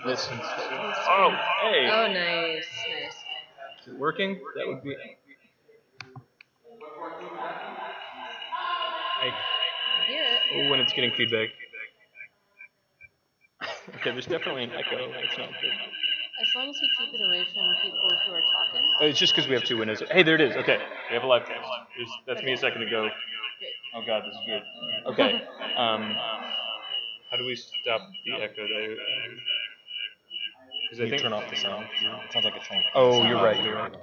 This instead. Oh, hey. Oh, nice. Is it working? That would be. I hear it. Oh, when it's getting feedback. Okay, there's definitely an echo. That's not good. As long as we keep it away from people who are talking. It's just because we have two windows. Hey, there it is. Okay, we have a live cast. That's me a second ago. Great. Oh God, this is weird. Okay. How do we stop the echo there? Because I think turn off the sound. It sounds like it's saying. Oh, you're right.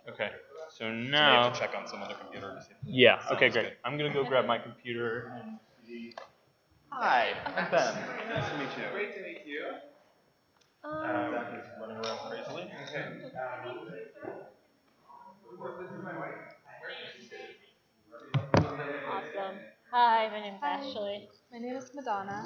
Okay. So So we now. have to check on some other computer to see. Yeah. Okay, great. I'm gonna go grab my computer. Hi, I'm Ben. Nice to meet you. Great to meet you. Zach is running around crazily. This is my wife. Awesome. Hi, my name's Ashley. My name is Madonna.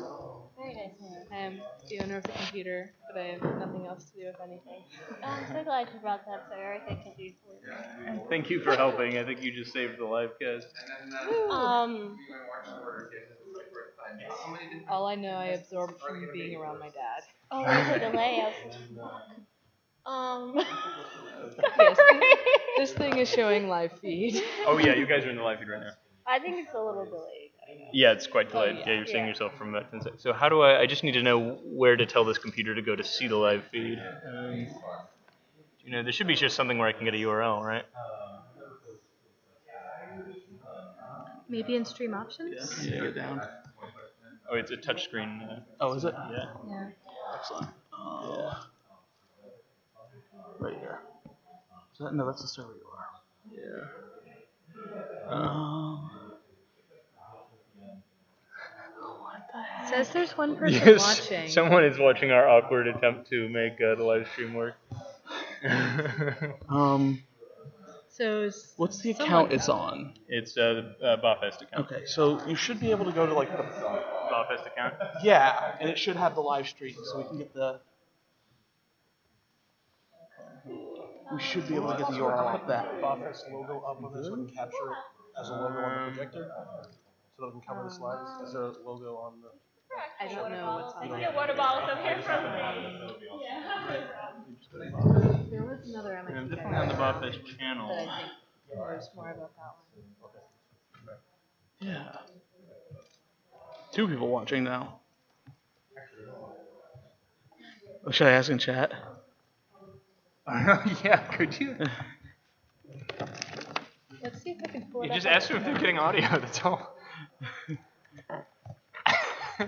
Very nice name. I am the owner of the computer, but I have nothing else to do with anything. I'm so glad you brought that so Erica can do for you. And thank you for helping. I think you just saved the live cast. All I know I absorbed from being around my dad. Oh, there's a delay. Yes, this thing is showing live feed. Oh yeah, you guys are in the live feed right now. I think it's a little delayed. Yeah, it's quite delayed. Yeah, you're seeing yourself from about 10 seconds. So how do I just need to know where to tell this computer to go to see the live feed. There should be just something where I can get a URL, right? Maybe in stream options? Yeah, go down. Oh, it's a touch screen. Oh, is it? Yeah. Yeah. Excellent. Right here. No, that's the server URL. Yeah. It says there's one person watching. Someone is watching our awkward attempt to make the live stream work. So What's the account it's on? It's the BAHFest account. Okay, so you should be able to go to like the BAHFest account? Yeah, and it should have the live stream, so we can get the. We should be able to get the URL of that. BAHFest logo up with it so we can capture it as a logo on the projector, so that we can cover the slides. Is there a logo on the? I don't know what's on Yeah, water bottles over here from me. There was another on my I'm computer. definitely on the BAHFest channel. But I think there's more about that one. Yeah. Two people watching now. Should I ask in chat? Yeah, could you? Let's see if I can pull it You up. just asked them if they're getting audio, that's all.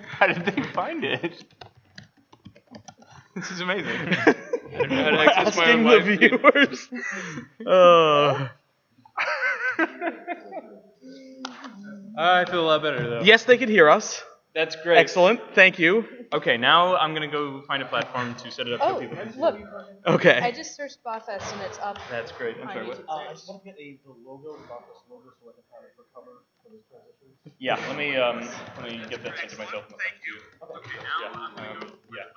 How did they find it? This is amazing. I don't know how to access my own Asking the live feed. viewers. I feel a lot better though. Yes, they can hear us. That's great. Excellent. Thank you. Okay, now I'm gonna go find a platform to set it up so Oh, people can see. look. Okay. I just searched BAHFest and it's up. That's great. I'm on sorry. What? YouTube I search. just want to get the logo, the BAHFest logo, so I can have it for cover for this transition. Yeah. Let me get that sent to myself. Thank you. Okay. Yeah.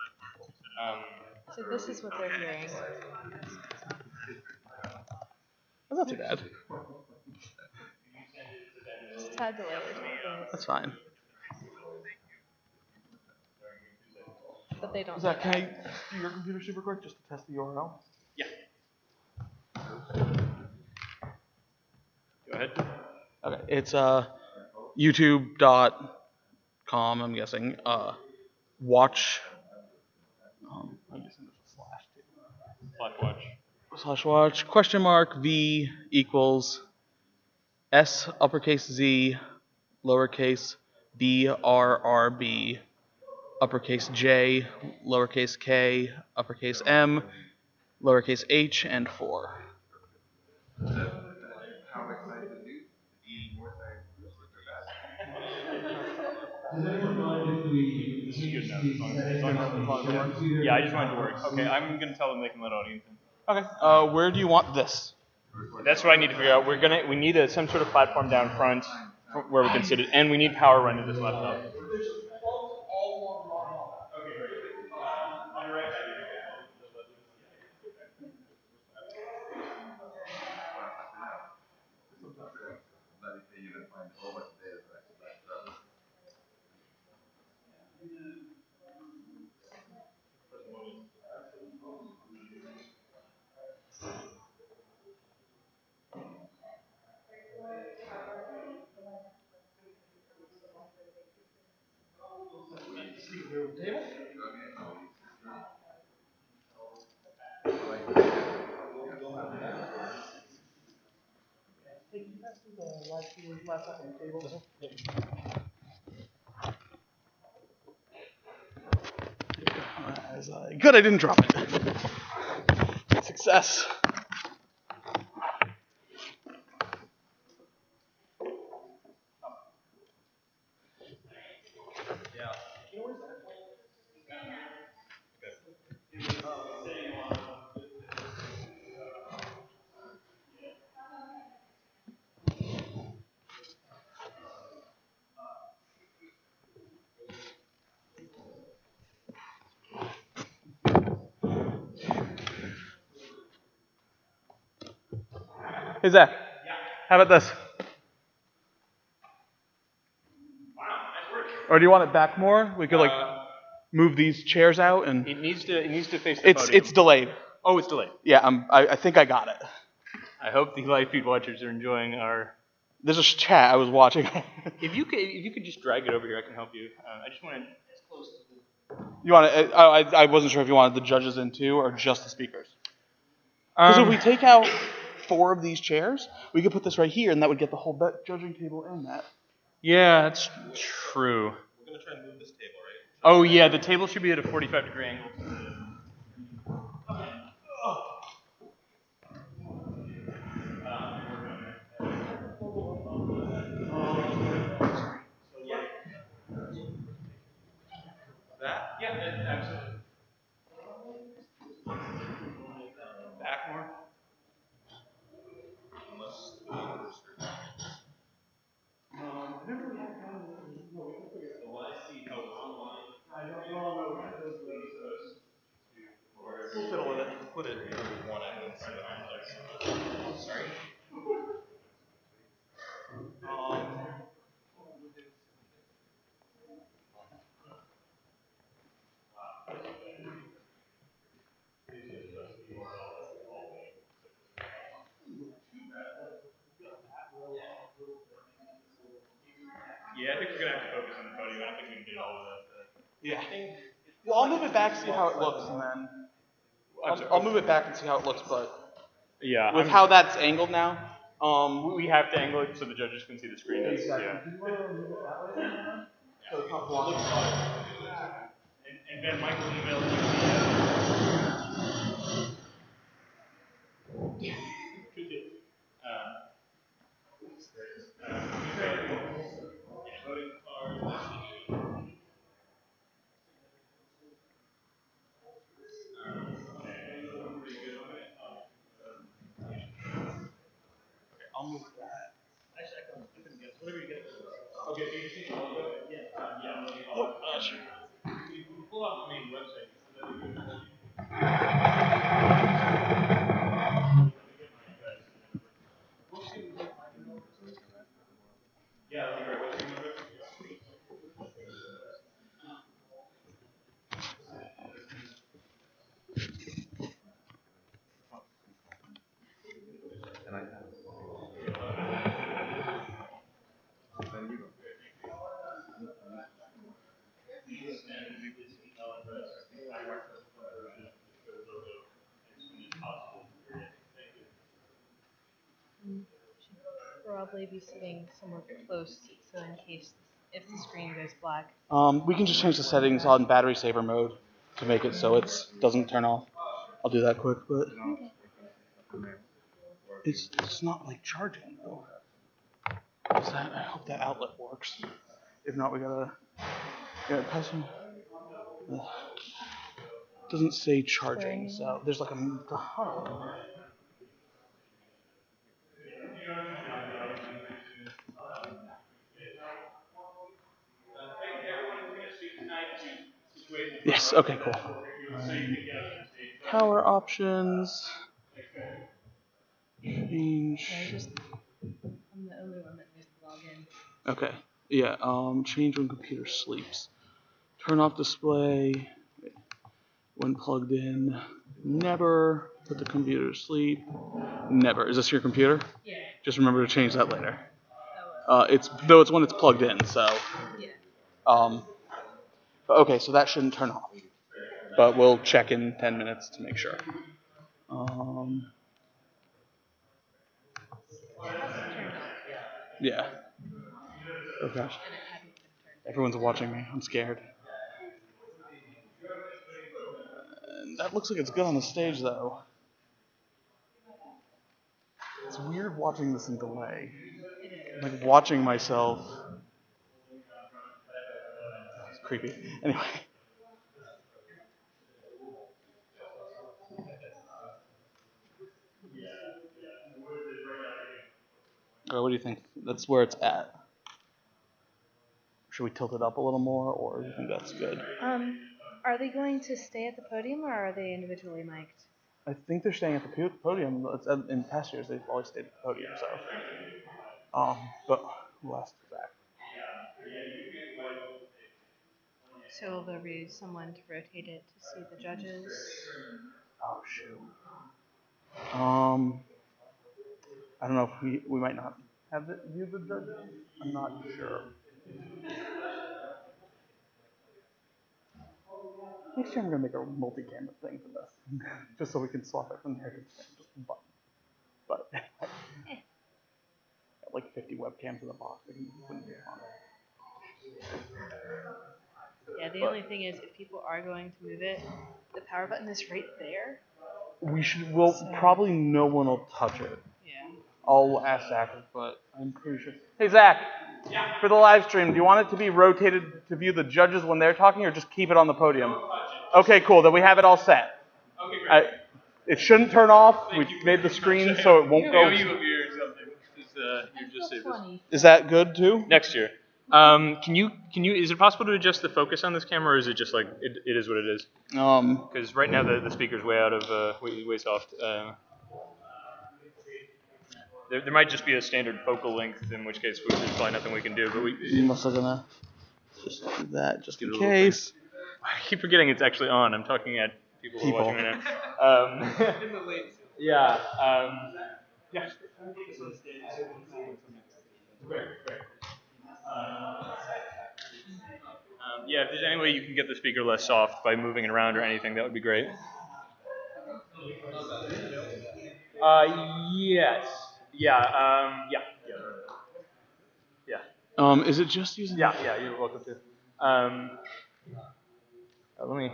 So this is what they're hearing. That's not too bad. It's a tad delayed. That's fine. But they don't. Zach, can I do your computer super quick just to test the URL? Yeah. Go ahead. Okay, it's youtube.com, I'm guessing. Watch. I'm guessing there's a slash too. /watch question mark V equals S uppercase Z lowercase B R R B uppercase J lowercase K uppercase M lowercase H and 4. This is good enough. Yeah, I just wanted to work. Okay, I'm gonna tell them they can let audience in. Okay. Where do you want this? That's what I need to figure out. We need some sort of platform down front where we can sit it, and we need power run to this laptop. Good, I didn't drop it. Success. Hey Zach, how about this? Or do you want it back more? We could like move these chairs out and. It needs to face the podium. It's delayed. Oh, it's delayed. Yeah, I think I got it. I hope the live feed watchers are enjoying our. There's a chat I was watching. If you could just drag it over here, I can help you. I just want to. You want to? I wasn't sure if you wanted the judges in too or just the speakers. Because if we take out 4 of these chairs, we could put this right here, and that would get the whole judging table in that. Yeah, that's true. We're gonna try and move this table, right? Oh yeah, the table should be at a 45-degree angle. That? Yeah, absolutely. Back more. Unless the We'll fiddle with it. put it number 1 and then see what happens. Sorry. Yeah, I think we're gonna have to focus on the podium. I don't think we can get all of that. Yeah. Well, I'll move it back, see how it looks, and then I'll move it back and see how it looks. But Yeah. with how that's angled now, we have to angle it so the judges can see the screen. exactly. Yeah. Do you want to move it that way? So it's not And Ben, Michael emailed you voting card. I'll move that. Whatever you get. Okay, so you just need to logo it? Yeah. Oh, sure. Pull out the main website. Yeah, that'd be great. What's your email address? Probably be sitting somewhere close, so in case if the screen goes black. We can just change the settings on battery saver mode to make it so it doesn't turn off. I'll do that quick, but it's not like charging though. I hope that outlet works. If not, we gotta passing. Doesn't say charging, so there's like a ton of them. Yes. Okay. Cool. Power options. Change. I'm the only one that needs to log in. Okay. Yeah. Change when computer sleeps. Turn off display when plugged in. Never put the computer to sleep. Never. Is this your computer? Yeah. Just remember to change that later. Oh, It's when it's plugged in. So. yeah. But okay, so that shouldn't turn off. But we'll check in 10 minutes to make sure. It hasn't turned off. Yeah. Oh gosh. Everyone's watching me. I'm scared. That looks like it's good on the stage, though. It's weird watching this in delay. Like watching myself. It's creepy. Anyway. What do you think? That's where it's at. Should we tilt it up a little more, or do you think that's good? Are they going to stay at the podium or are they individually mic'd? I think they're staying at the podium. In past years, they've always stayed at the podium. So, but we'll ask Zach. So will there be someone to rotate it to see the judges? Oh shoot. I don't know if we might not have the view of the judges. I'm not sure. Next year I'm gonna make a multi-camera thing for this, just so we can swap it from there to just one button. But got like 50 webcams in the box. It wouldn't be fun. Yeah, the only thing is if people are going to move it, the power button is right there. Probably no one will touch it. Yeah. I'll ask Zach, but I'm pretty sure. Hey Zach, for the live stream, do you want it to be rotated to view the judges when they're talking, or just keep it on the podium? Okay, cool. Then we have it all set. Okay, great. It shouldn't turn off. We made the screen so it won't go. Is that good too? Next year. Is it possible to adjust the focus on this camera, or is it just like, it is what it is? Because right now the speaker's way out of, way soft. There might just be a standard focal length, in which case there's probably nothing we can do, but I'm also gonna just do that just in case. I keep forgetting it's actually on. I'm talking at people who are watching right now. In the late. Yeah. Yeah. Yeah, if there's any way you can get the speaker less soft by moving it around or anything, that would be great. Yes. Yeah. Is it just using? Yeah, you're welcome to. Let me.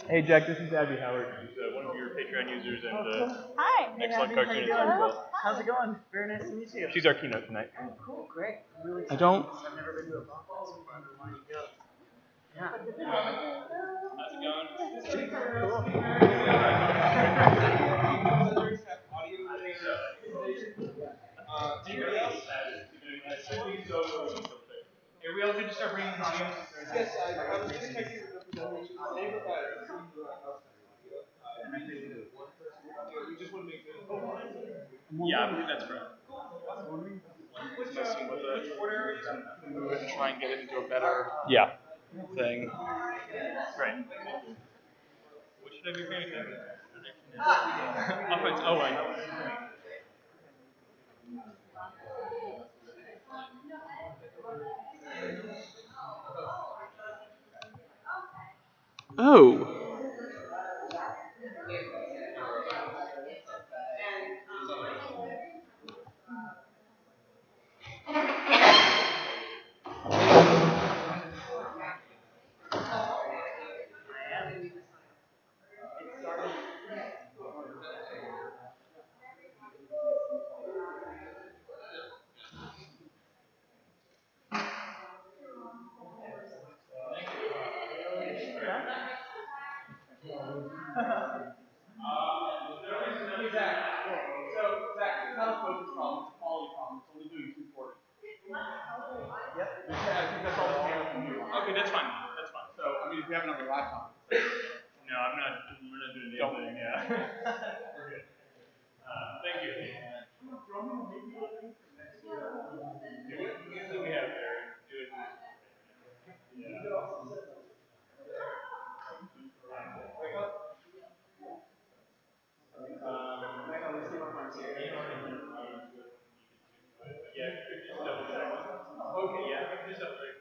Hey Jack, this is Abby Howard. She's one of your Patreon users and Hi. excellent cartoonist as well. How's it going? Very nice to meet you. She's our keynote tonight. Oh, cool, great. I'm really I don't. I've never been to a BAHFest before. I've been wanting to go. Yeah. How's it going? Cool. Are we all good to start bringing an audience? Yes, I was just checking the representation. We just want to make sure. Yeah, I believe that's correct. Messing with it. Move it and try and get it into a better thing. Right. What should I be paying attention to? Oh, I know. Oh. Okay, that's fine. That's fine. So, I mean, if you have another laptop. No, we're not doing anything. Yeah. We're good. Thank you. Usually we have there. Yeah, just double check. Okay, yeah, just double check.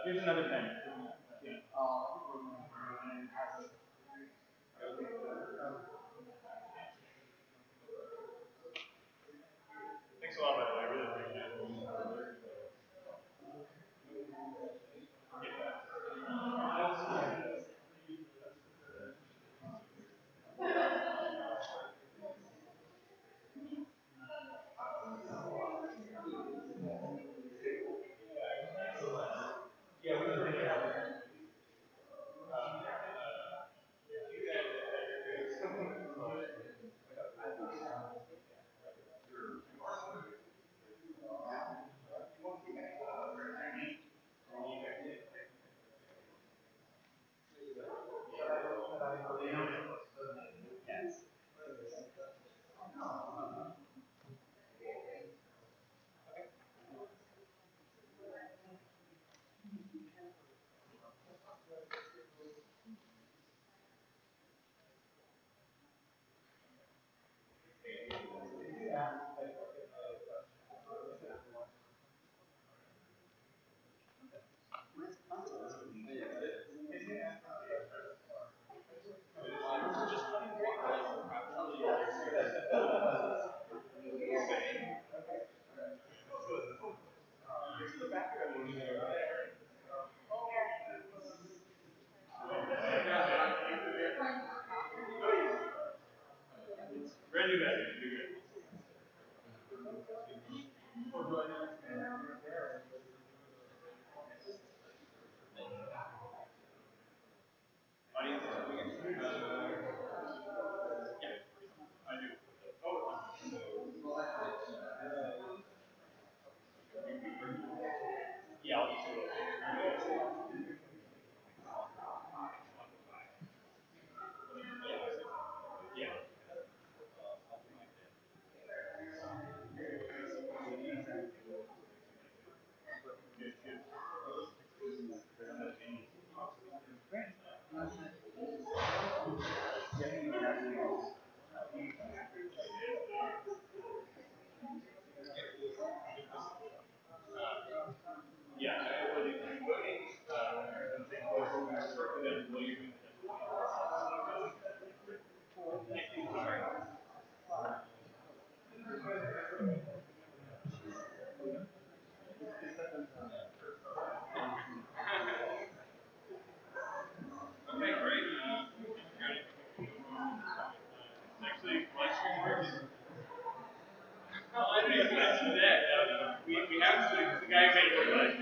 Here's another pen. Thanks a lot, by the way. I really appreciate it. Brand new battery. Yeah, I'll just do it. Yeah. Yeah. Okay, great. Actually, livestream. No, I didn't even mention that. We have the guy who made it last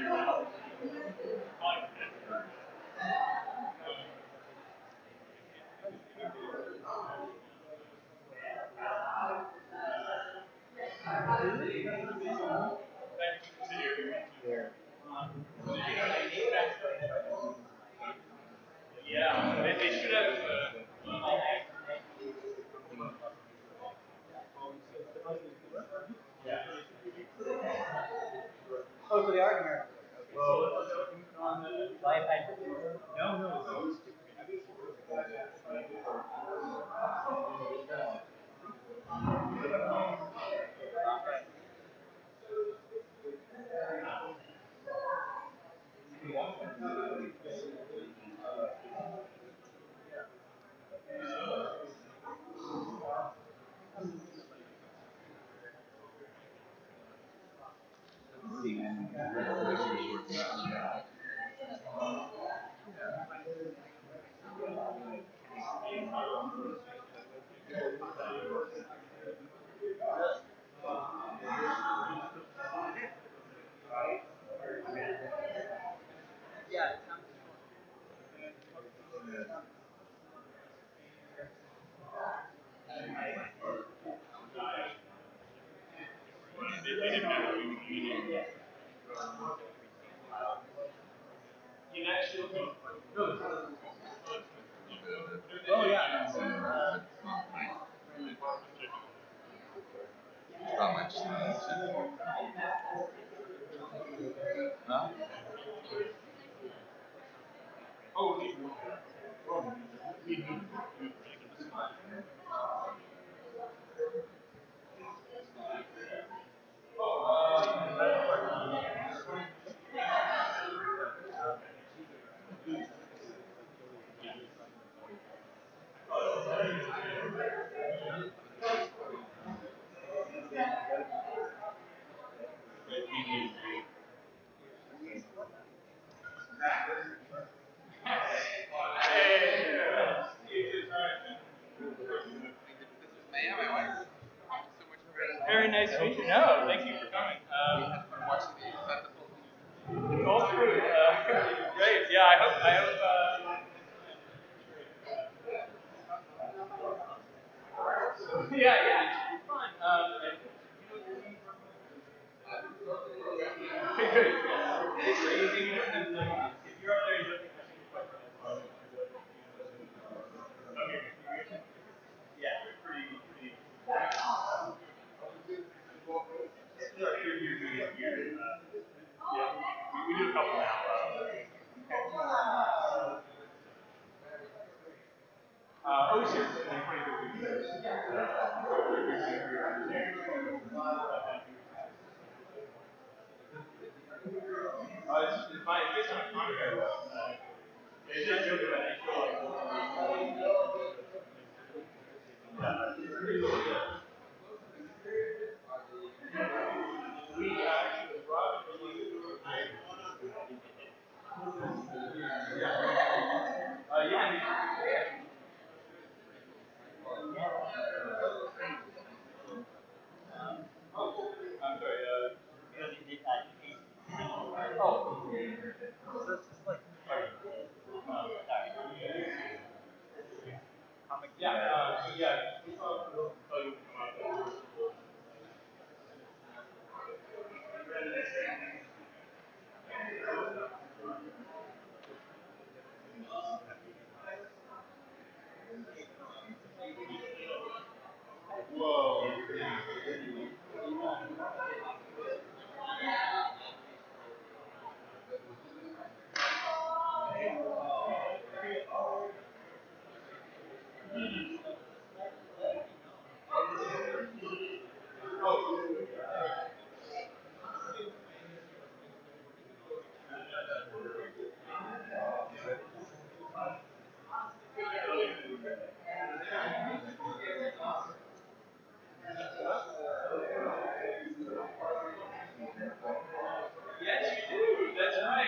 year. Yeah, they should have. Oh, so they are here. Well, on the live no, no. they didn't know we would be here. You actually oh yeah. Very nice to meet you. No, thank you for coming. It's all true. Great. Yeah, I hope. Yeah, yeah, it should be fun. Okay, good. If you're up there, you don't think I should be questioning. Okay. Yeah, pretty. We do a couple now. Oh, sure. It's fine. It's just on a contract. It's just joking about it. I'm sorry. Yes, you do. That's right.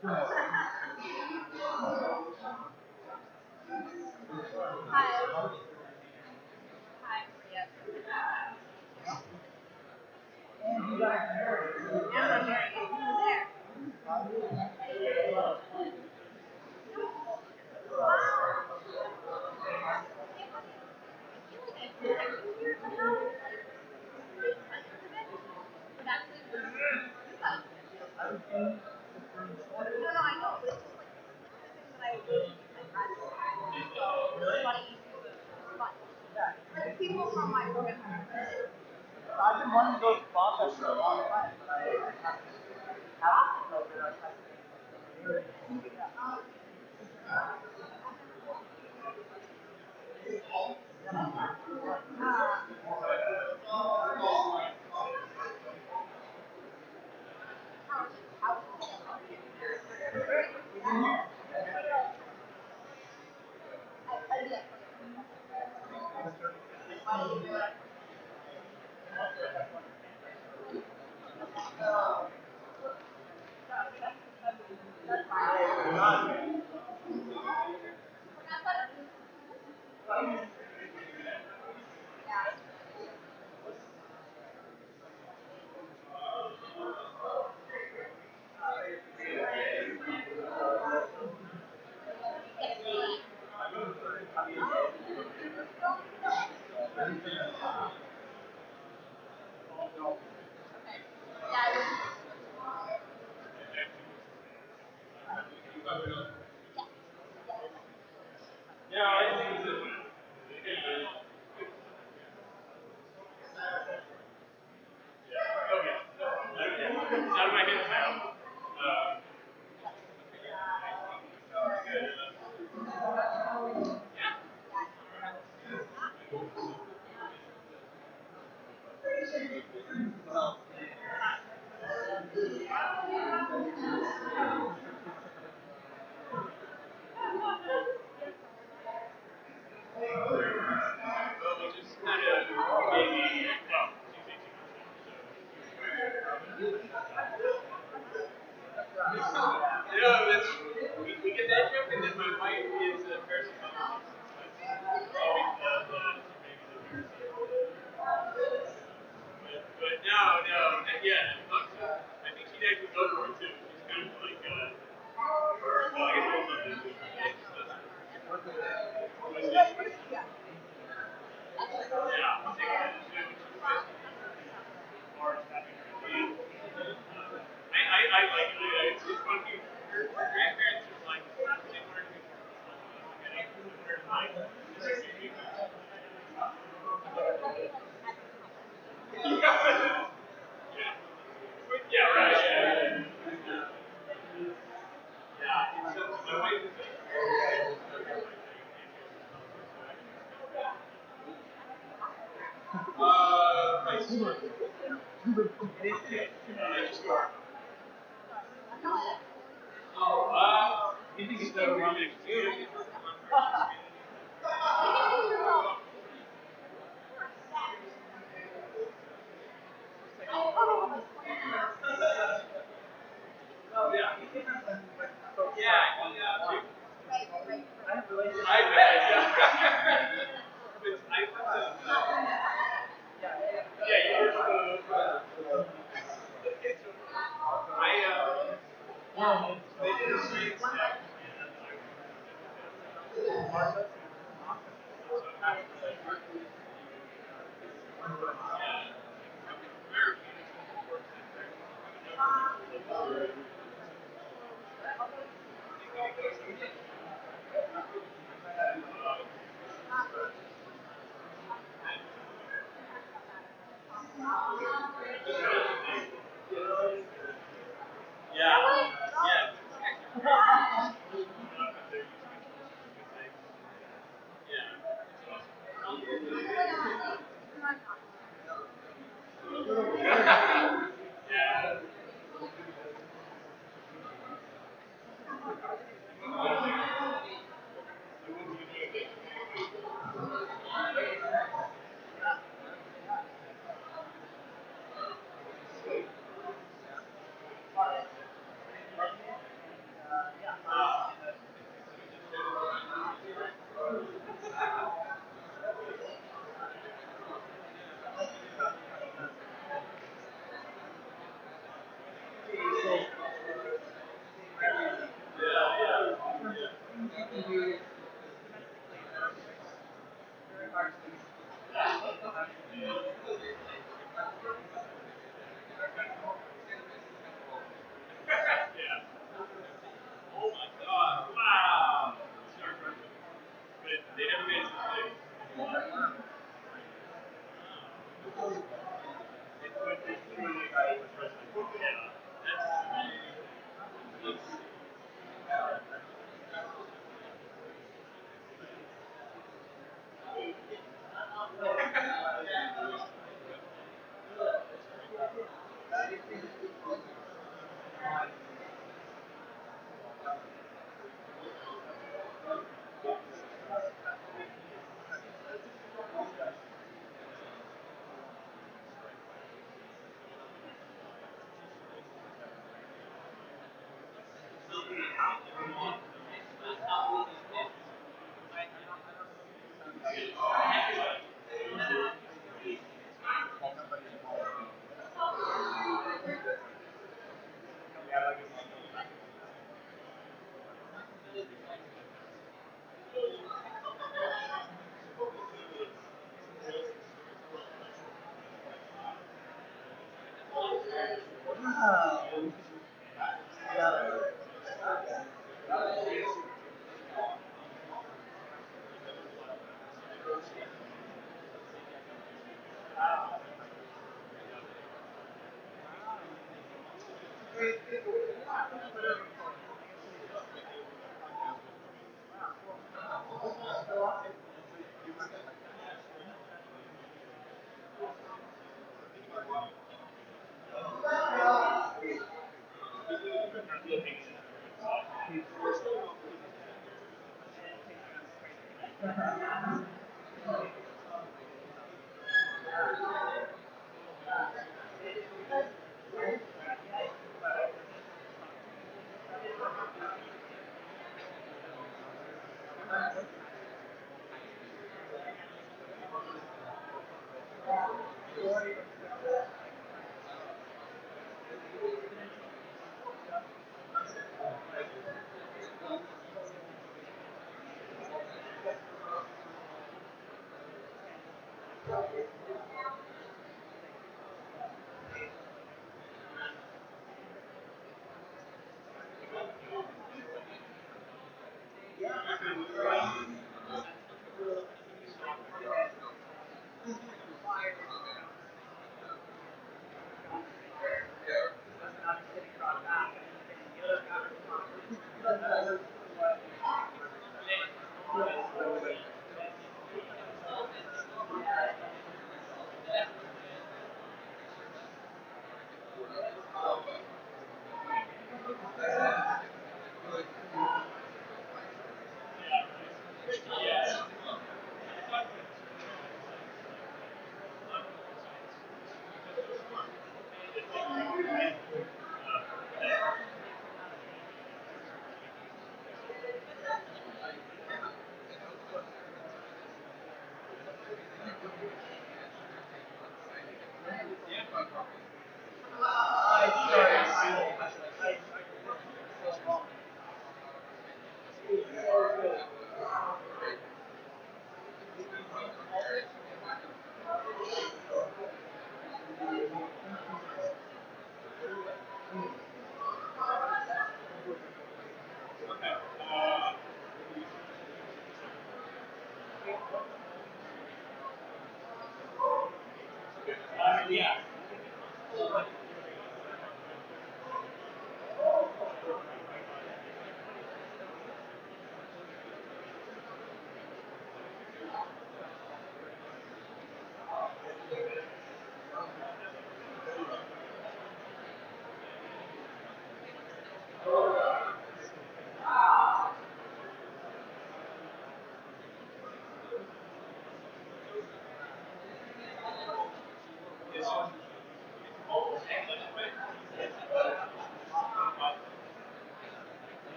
I've been wanting to go to BAHFest for a long time, but I haven't felt it.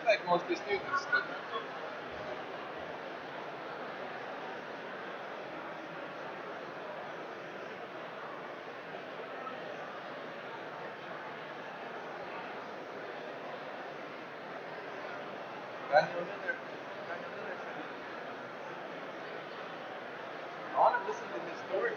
like mostly students. But Daniel Miller. I want to listen to his stories.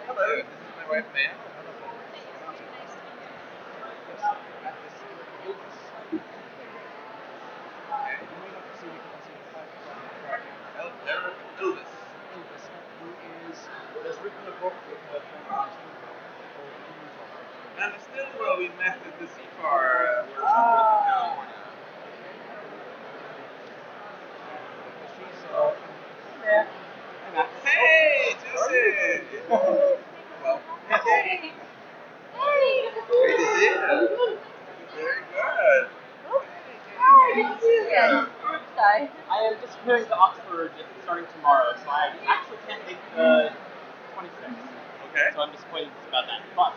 Hello, this is my wife, Ma'am. Elvis. And still, well, we met at the CFAR workshop in California. Hey, Jesse! Well, hey! Great to see you. Very good. I am disappearing to Oxford starting tomorrow, so I actually can't make the 26th. Okay. So I'm disappointed about that. But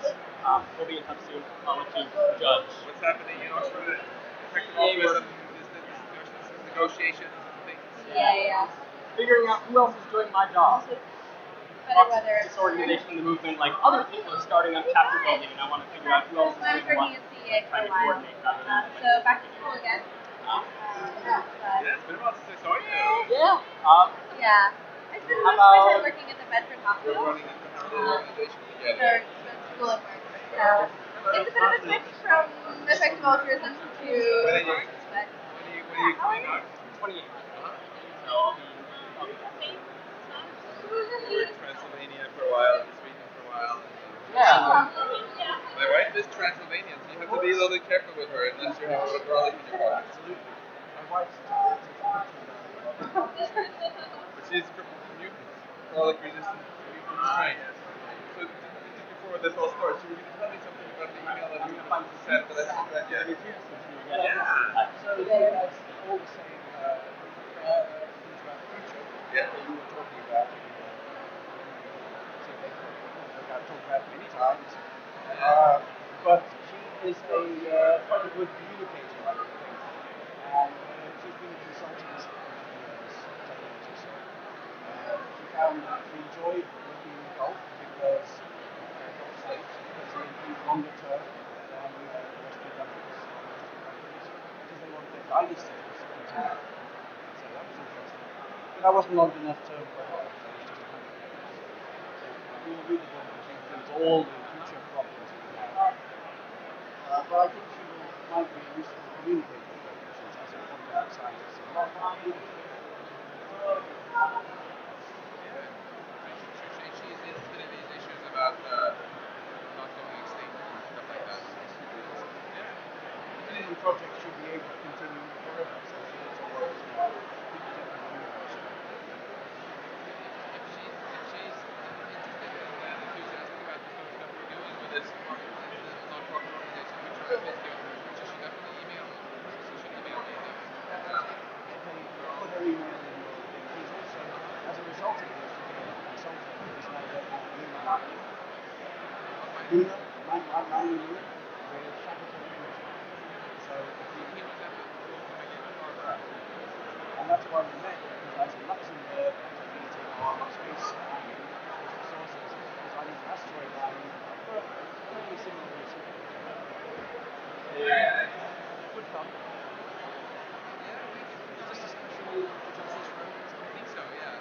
we'll be in touch soon. I'll let you judge. What's happening in Oxford? Effective altruism, this negotiations and things. Yeah. Figuring out who else is doing my job. Better weather. This organization, the movement, like other people are starting up chapter building, and I want to figure out who else is doing what. Trying to coordinate rather than So back to school again. Yeah, it's been a while since I saw you. Yeah. Yeah. I spent How most of my about- time working at the Bedford We're Hospital. running into the organization For together. school and work. So it's a bit of a switch from effective altruism to sports, but When are you coming out? 28. So I'll be back. We were in Transylvania for a while, in Sweden for a while. Yeah. My wife is Transylvanian, so you have to be a little bit careful with her unless you have a garlic in your car. Absolutely. My wife's But she's from Newton, garlic resistant strain. So just before this all starts, you were going to tell me something about the email that you sent that I haven't read yet. Yeah. So you guys all the same things about the future Yeah. that you were talking about. I've talked about it many times. But she is quite a good communicator, I think. And she's been a consultant for years, 10 years or so. She found that she enjoyed working in golf because in longer term than Western countries, because they want their dynasties to continue. So that was interesting. But that wasn't long enough to work out. So it was just a couple of years. So we were really going to include all the future problems we have. But I think she might be a useful communicator for patients, as a point out scientist. She is interested in these issues about not going extinct and stuff like that. The Indian project should be able to continue forever, so she is always completely different universe. If she's interested and enthusiastic about the sort of stuff we're doing with this non-profit organization we try to visit, she should definitely email me. She should email me. Put her email in your thing. She's also, as a result of this, she's a consultant who's now working on Lunar Market. Lunar, with Shackleton Energy. So, He was at the coming in Harvard. and that's why we met, because I was in Luxembourg at a meeting on space mining, space resources, designing an asteroid mining for a fairly similar reason. Could come. Is this a special justice room? I think so, yeah.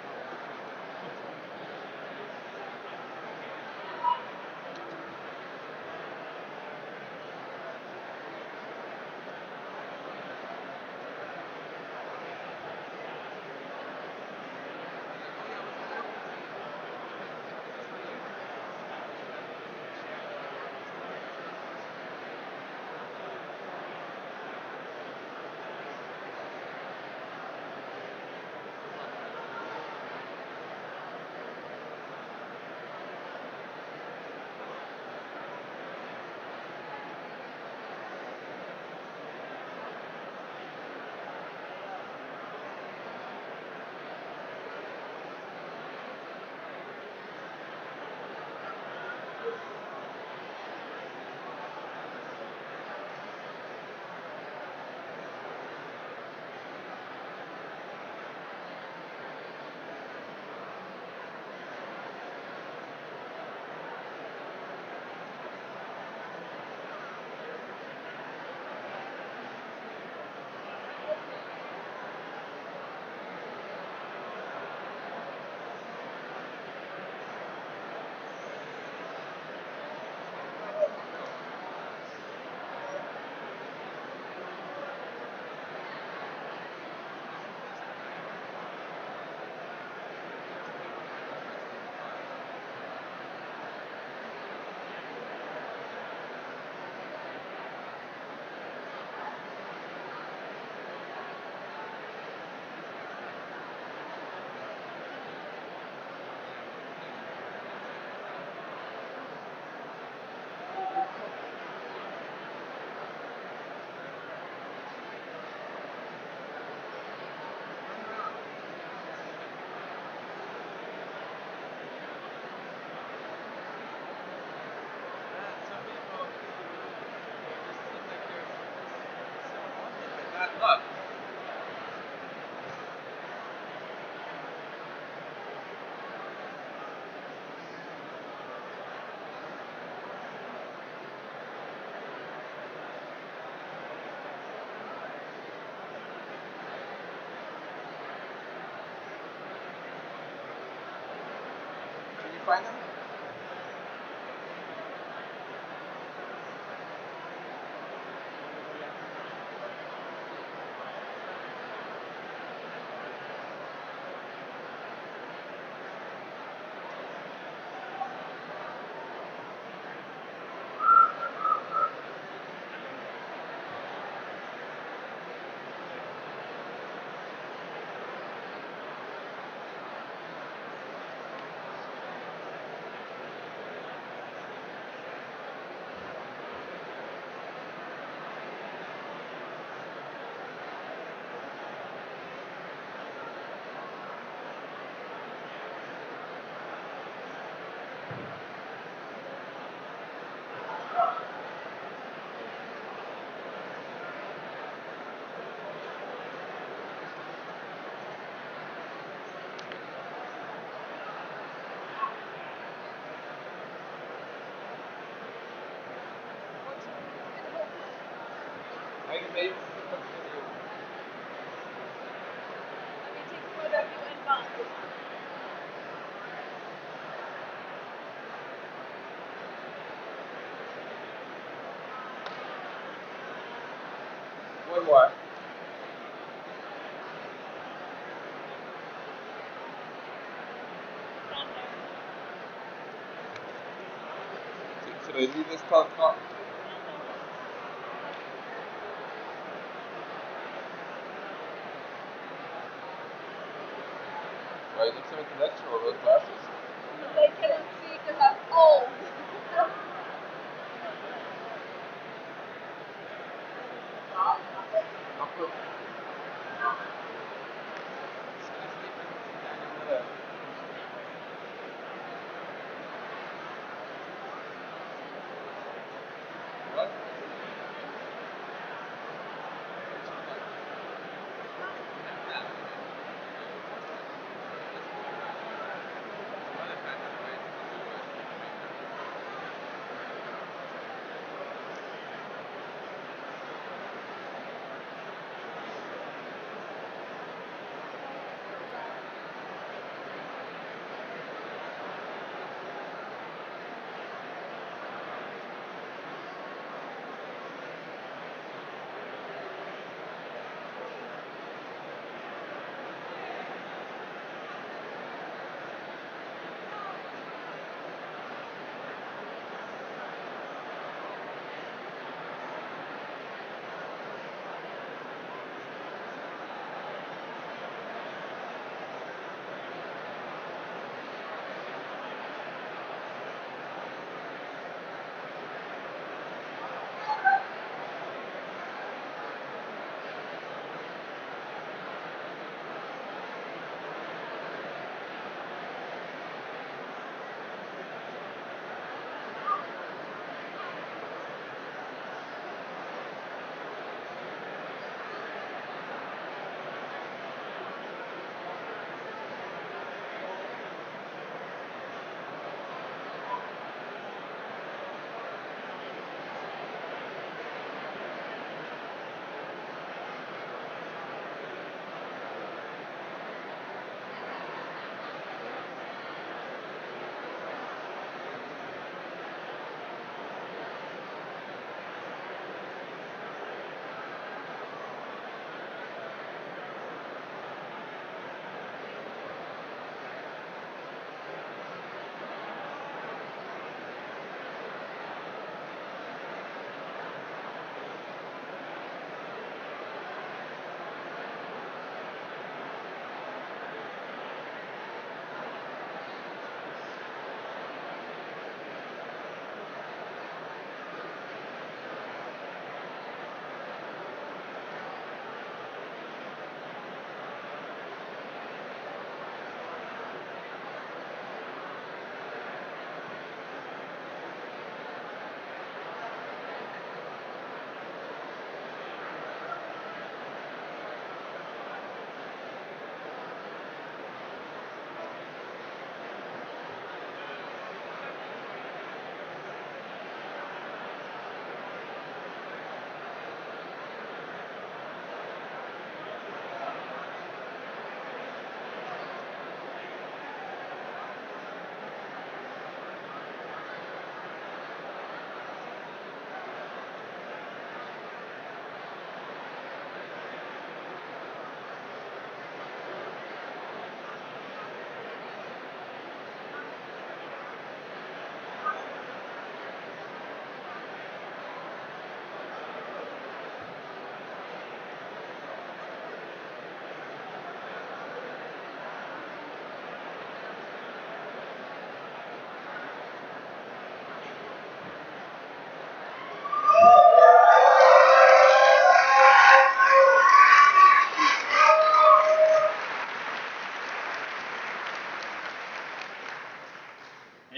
find them? I can maybe put together. Take a photo of you and Bob. One more. Should I leave this top? Right next time at the lecture or those glasses? They cannot see because I'm old. I'll put. What?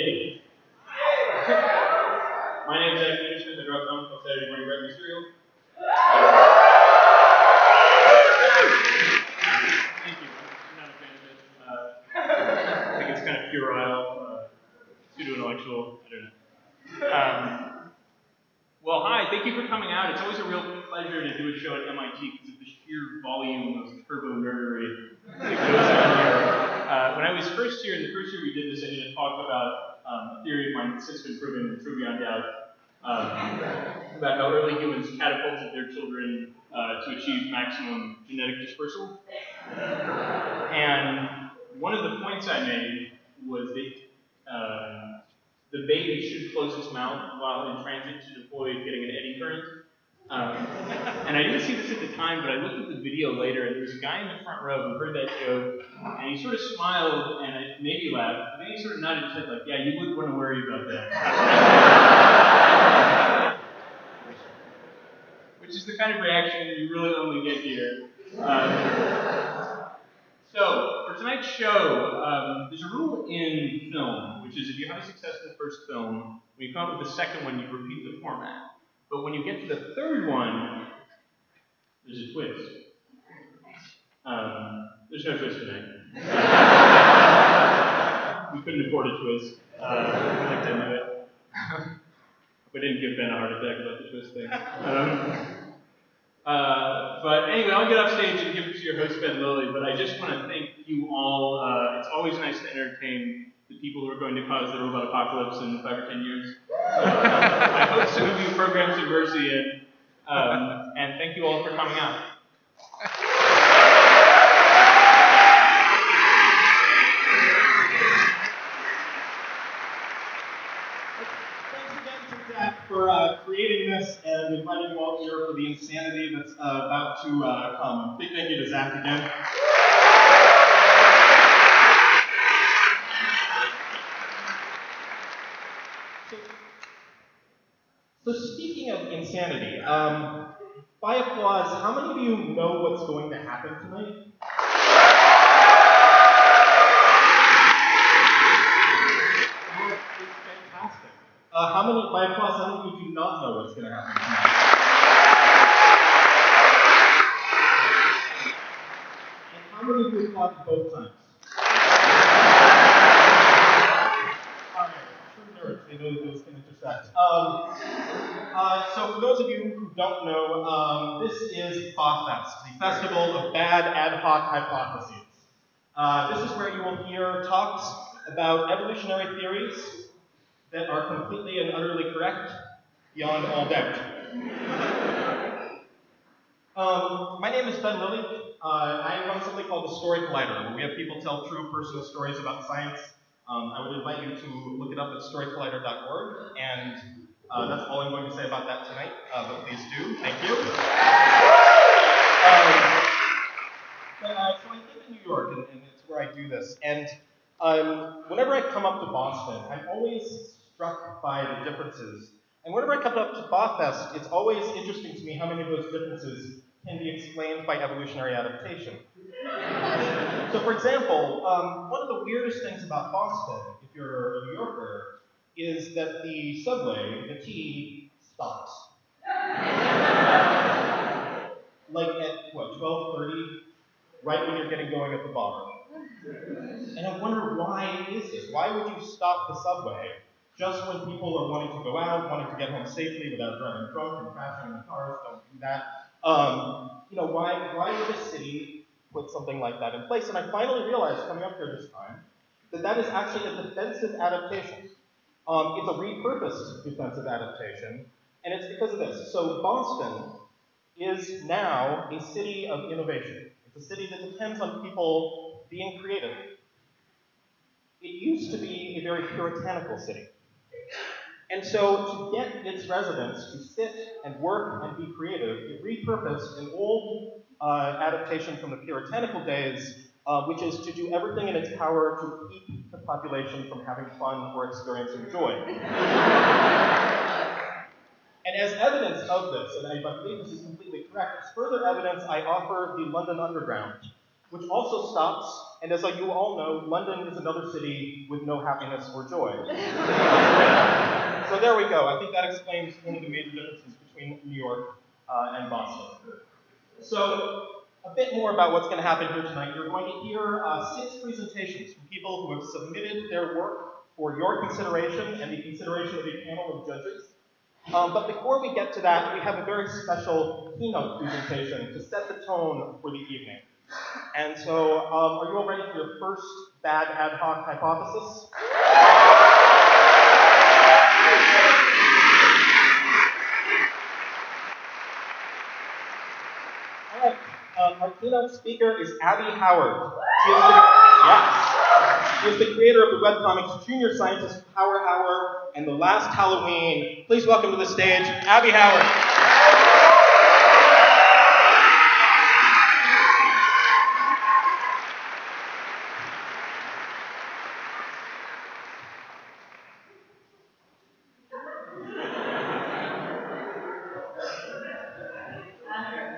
Hey. My name is Zach Peterson. I draw comics on Saturday morning breakfast cereal. Thank you. I'm not a fan of it. I think it's kind of puerile, pseudo-intellectual. I don't know. Well, hi. Thank you for coming out. It's always a real pleasure to do a show at MIT because of the sheer volume of turbo-nerdery that goes on here. When I was first here, in the first year we did this, I did a talk about a theory of mine that's since been proven true beyond doubt, about how early humans catapulted their children to achieve maximum genetic dispersal. And one of the points I made was that the baby should close its mouth while in transit to avoid getting an eddy current. And I didn't see this at the time, but I looked at the video later, and there was a guy in the front row who heard that joke, and he sort of smiled, and it made me laugh, and then he sort of nodded his head like, yeah, you wouldn't want to worry about that. Which is the kind of reaction you really only get here. So, for tonight's show, there's a rule in film, which is if you have a successful first film, when you come up with the second one, you repeat the format. But when you get to the third one, there's a twist. There's no twist tonight. We couldn't afford a twist. We like to admit it. We didn't give Ben a heart attack about the twist thing. But anyway, I'll get off stage and give it to your host, Ben Lilly, but I just want to thank you all. It's always nice to entertain the people who are going to cause the robot apocalypse in 5 or 10 years. I hope some of you program some mercy in, and thank you all for coming out. For creating this and inviting you all here for the insanity that's about to come. Big thank you to Zach again. So speaking of insanity, by applause, how many of you know what's going to happen tonight? How many, by applause, how many of you do not know what's going to happen tonight? And how many of you applaud both times? Alright, true nerds, they know that those can intersect. So for those of you who don't know, this is BAHFest, the Festival of Bad Ad Hoc Hypotheses. This is where you will hear talks about evolutionary theories that are completely and utterly correct, beyond all doubt. My name is Ben Lilly. I run something called the Story Collider, where we have people tell true personal stories about science. I would invite you to look it up at storycollider.org, and that's all I'm going to say about that tonight, but please do. Thank you. So I live in New York, and it's where I do this, and whenever I come up to Boston, I'm always struck by the differences. And whenever I come up to BAHFest, it's always interesting to me how many of those differences can be explained by evolutionary adaptation. So for example, one of the weirdest things about Boston, if you're a New Yorker, is that the subway, the T, stops. Like at, what, 12:30? Right when you're getting going at the bar. And I wonder, why is this? Why would you stop the subway just when people are wanting to go out, wanting to get home safely without driving drunk and crashing in cars? Don't do that. Why would a city put something like that in place? And I finally realized, coming up here this time, that is actually a defensive adaptation. It's a repurposed defensive adaptation, and it's because of this. So Boston is now a city of innovation. It's a city that depends on people being creative. It used to be a very puritanical city. And so to get its residents to sit and work and be creative, it repurposed an old adaptation from the puritanical days, which is to do everything in its power to keep the population from having fun or experiencing joy. And as evidence of this, and I believe this is completely correct, as further evidence I offer the London Underground, which also stops And as you all know, London is another city with no happiness or joy. So there we go. I think that explains one of the major differences between New York and Boston. So a bit more about what's going to happen here tonight. You're going to hear 6 presentations from people who have submitted their work for your consideration and the consideration of a panel of judges. But before we get to that, we have a very special keynote presentation to set the tone for the evening. And so, are you all ready for your first bad ad hoc hypothesis? All right. Our keynote speaker is Abby Howard. She is the creator of the webcomics Junior Scientist Power Hour and The Last Halloween. Please welcome to the stage, Abby Howard.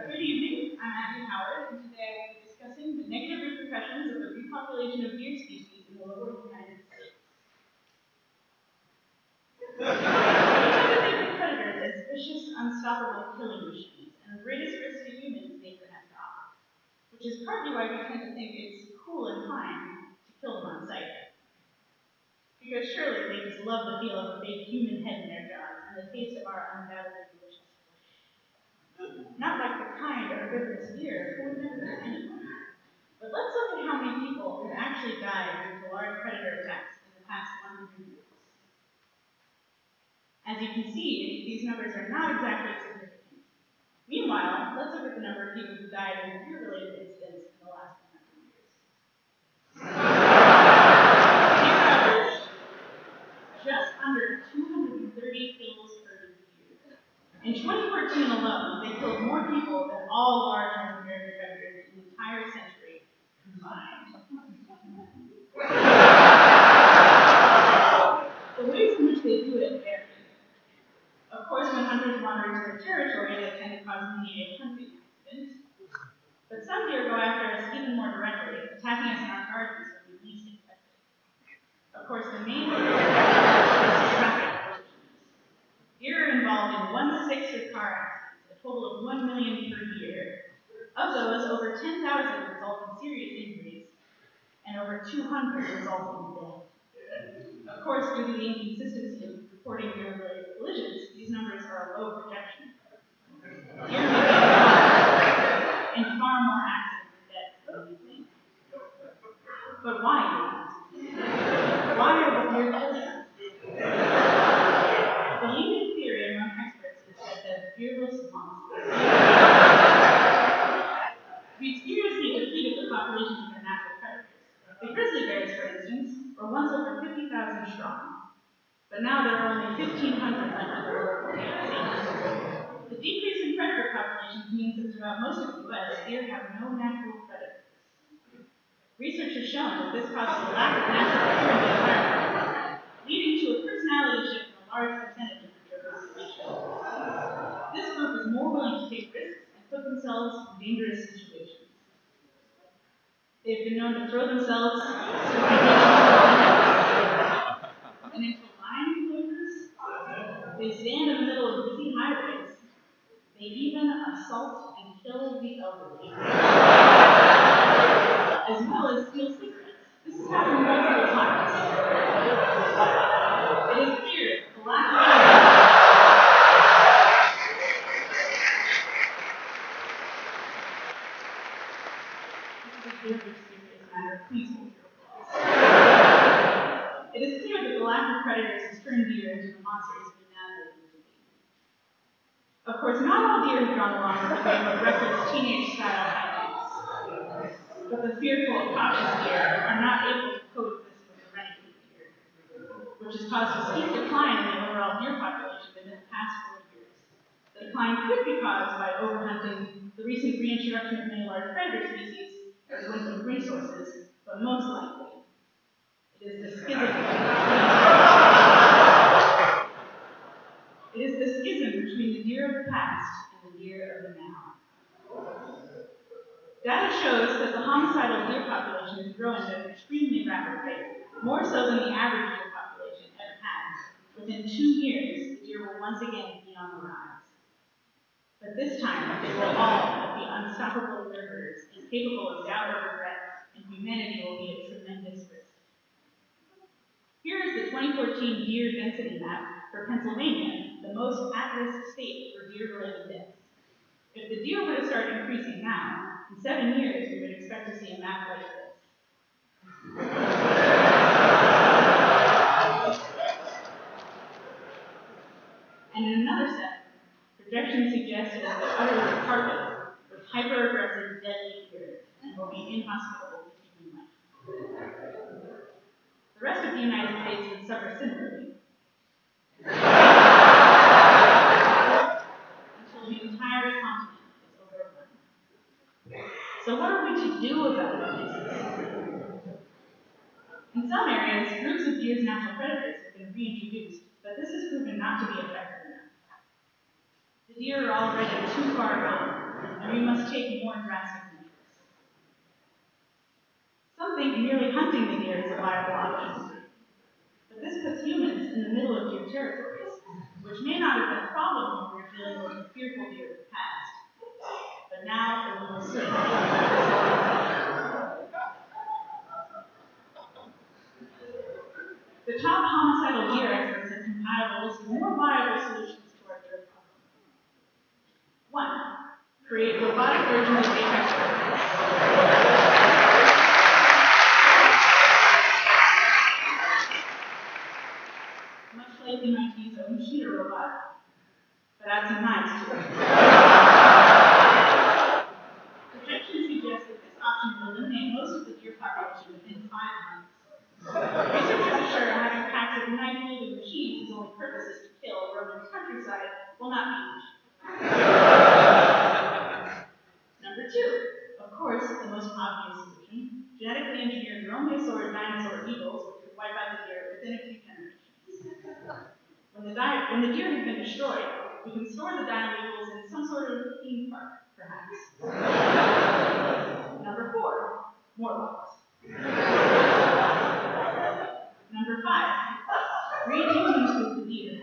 Good evening, I'm Abby Howard, and today I will be discussing the negative repercussions of the repopulation of deer species in the lower United States. We tend to think of predators as vicious, unstoppable killing machines, and the greatest risk to humans they could have to offer, which is partly why we tend to think it's cool and fine to kill them on sight. Because surely they just love the feel of a big human head in their jaws and the taste of our undoubtedly delicious flesh. Not like the kind or herbivorous deer who would never hurt anyone. But let's look at how many people have actually died due to large predator attacks in the past 100 years. As you can see, these numbers are not exactly significant. Meanwhile, let's look at the number of people who died in deer-related incidents in the last 100 years. These averaged just under 230 kills per year. In 2014 alone, they killed more people than all large North American predators in the entire century combined. The ways in which they do it vary. Of course, when hunters wander into their territory, they tend to cause many a hunting accident. But some deer go after us even more directly, attacking us in our gardens when we least expect it. Of course, the main is traffic collisions. Deer are involved in 1/6 of car accidents, a total of 1 million per year. Of those, over 10,000 result in serious injuries, and over 200 result in death. Of course, due to the inconsistency of reporting deer-related collisions, these numbers are a low projection. Deer may be involved in far more accidents and deaths than we think. But why, you ask? Why are the deer killing us? The leading theory among experts is that the fearless monsters. We seriously depleted the populations of their natural predators. The grizzly bears, for instance, were once over 50,000 strong, but now there are only 1,500 left. The decrease in predator populations means that throughout most of the U.S., deer have no natural predators. Research has shown that this causes a lack of natural prey in the environment, leading to a personality shift in a large percentage of the deer population. This group is more willing to take risks and put themselves in dangerous situations. They've been known to throw themselves and into lion enclosures. They stand in the middle of busy highways. They even assault and kill the elderly, as well as steal secrets. This has happened multiple times. It is clear the lack of Please hold your applause. It is clear that the lack of predators has turned deer into the monsters we now know them to be. Of course, not all deer have gone along with the way of reckless teenage-style hijinks. But the fearful, cautious deer are not able to coexist with the renegade deer, which has caused a steep decline in the overall deer population within the past 4 years. The decline could be caused by overhunting, the recent reintroduction of many large predator species, or dwindling resources, but most likely, it is the schism between the deer of the past and the deer of the now. Data shows that the homicidal deer population is growing more so than the average deer population ever has. Within 2 years, the deer will once again be on the rise. But this time, they will all be unstoppable murderers, incapable of doubt or regret, and humanity will be at tremendous risk. Here is the 2014 deer density map for Pennsylvania, the most at-risk state for deer-related deaths. If the deer were to start increasing now, in 7 years we would expect to see a map like this. And in another set, projections suggest it will be utterly carpeted with hyper-aggressive, deadly deer and will be inhospitable to human life. The rest of the United States would suffer similarly until the entire continent is overrun. So what are we to do about this? In some areas, groups of deer's natural predators have been reintroduced, but this has proven not to be effective enough. The deer are already too far gone, and we must take more drastic measures. Some think merely hunting the deer is a viable option. But this puts humans in the middle of deer territories, which may not have been a problem when we were dealing with the fearful deer of the past, but now it will most certainly be. The top homicidal deer experts have compiled a list of more viable solutions to our deer problem. 1. Create robotic versions of apex predators. Much like MIT's own shooter robot, but add some knives to it. Projections suggest that this option will eliminate most of the deer population within 5 months. Researchers assure having packs of knife-wielding machines whose only purpose is to kill or roam the countryside will not be much. Number 2, of course, the most obvious solution, genetically engineer dromaeosaur dinosaur eagles, which could wipe out the deer within a few generations. When the deer have been destroyed, we can store the dino eagles in some sort of theme park, perhaps. Number 4, more logs. Number 5, breed humans with the deer.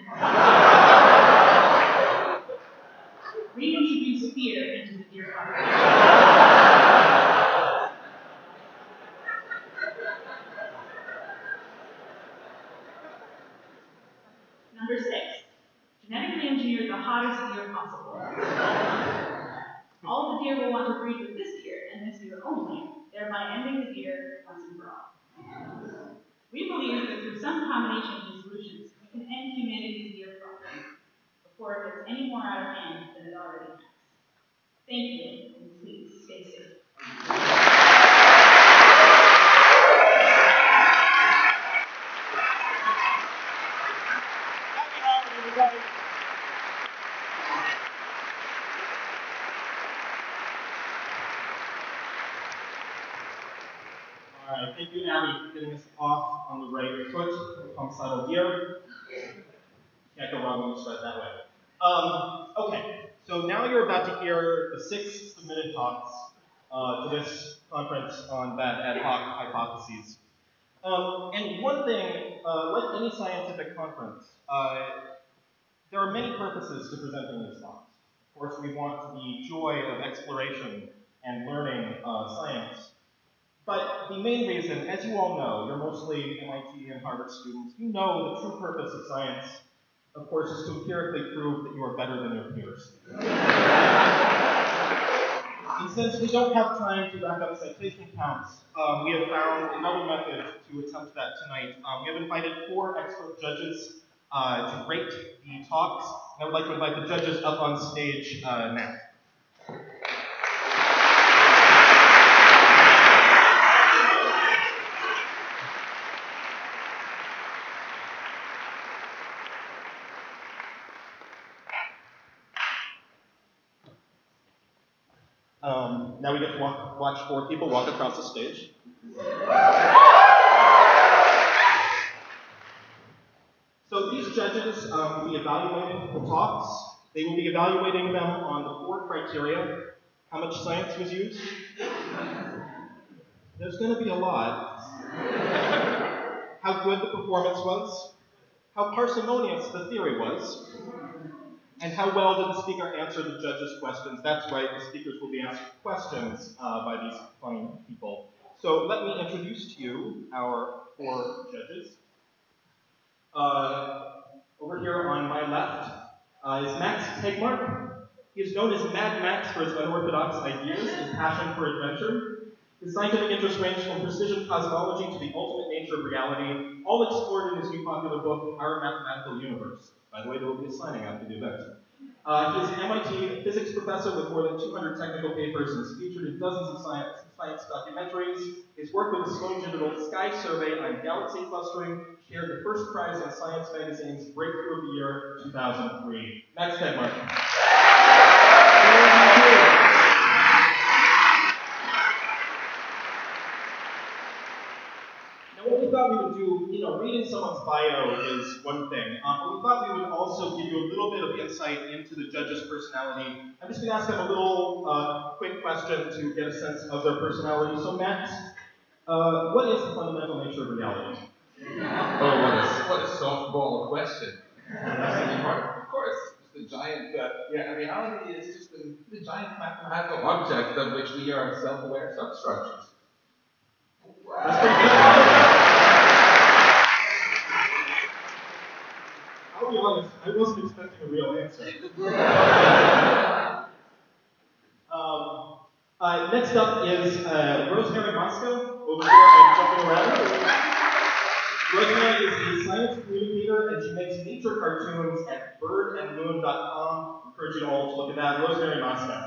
Reintroduce fear into the deer population. Number 6, genetically engineer the hottest deer possible. All the deer will want to breed with this deer and this deer only, thereby ending the deer once and for all. We believe that through some combination of these solutions, we can end humanity's deer problem before it gets any more out of hand than it already has. Thank you, and please stay safe. Alright, thank you, Abby, for getting us off on the right foot with homicidal deer. Can't go wrong when you start that way. Okay, so now you're about to hear the 6 submitted talks to this conference on bad ad hoc hypotheses. And one thing, like any scientific conference, there are many purposes to presenting these talks. Of course, we want the joy of exploration and learning science. But the main reason, as you all know, you're mostly MIT and Harvard students, you know the true purpose of science, of course, is to empirically prove that you are better than your peers. And since we don't have time to rack up citation counts, we have found another method to attempt that tonight. We have invited 4 expert judges to rate the talks, and I would like to invite the judges up on stage now. Now we get to watch 4 people walk across the stage. So these judges will be evaluating the talks. They will be evaluating them on the 4 criteria. How much science was used? There's going to be a lot. how good the performance was, how parsimonious the theory was, and how well did the speaker answer the judges' questions. That's right, the speakers will be asked questions by these fine people. So let me introduce to you our 4 judges. Over here on my left is Max Tegmark. He is known as Mad Max for his unorthodox ideas and passion for adventure. His scientific interests range from precision cosmology to the ultimate nature of reality, all explored in his new popular book, Our Mathematical Universe. By the way, there will be a signing after the event. He is an MIT physics professor with more than 200 technical papers and is featured in dozens of science documentaries. His work with the Sloan Digital Sky Survey on galaxy clustering shared the first prize in Science Magazine's Breakthrough of the Year 2003. Max Tegmark. Now, what we thought we would do, reading someone's bio is one thing, but we thought we would also give you a little bit of insight into the judge's personality. I'm just going to ask them a little quick question to get a sense of their personality. So, Max, what is the fundamental nature of reality? Oh, what a softball question. Of course, it's the giant, reality is just the giant mathematical object of which we are self-aware substructures. That's pretty good. I'll be honest, I wasn't expecting a real answer. Next up is Rosemary Moscow. Over here, I'm jumping around. Rosemary is a science communicator, and she makes nature cartoons at birdandmoon.com. I encourage you all to look at that. Rosemary Moscow.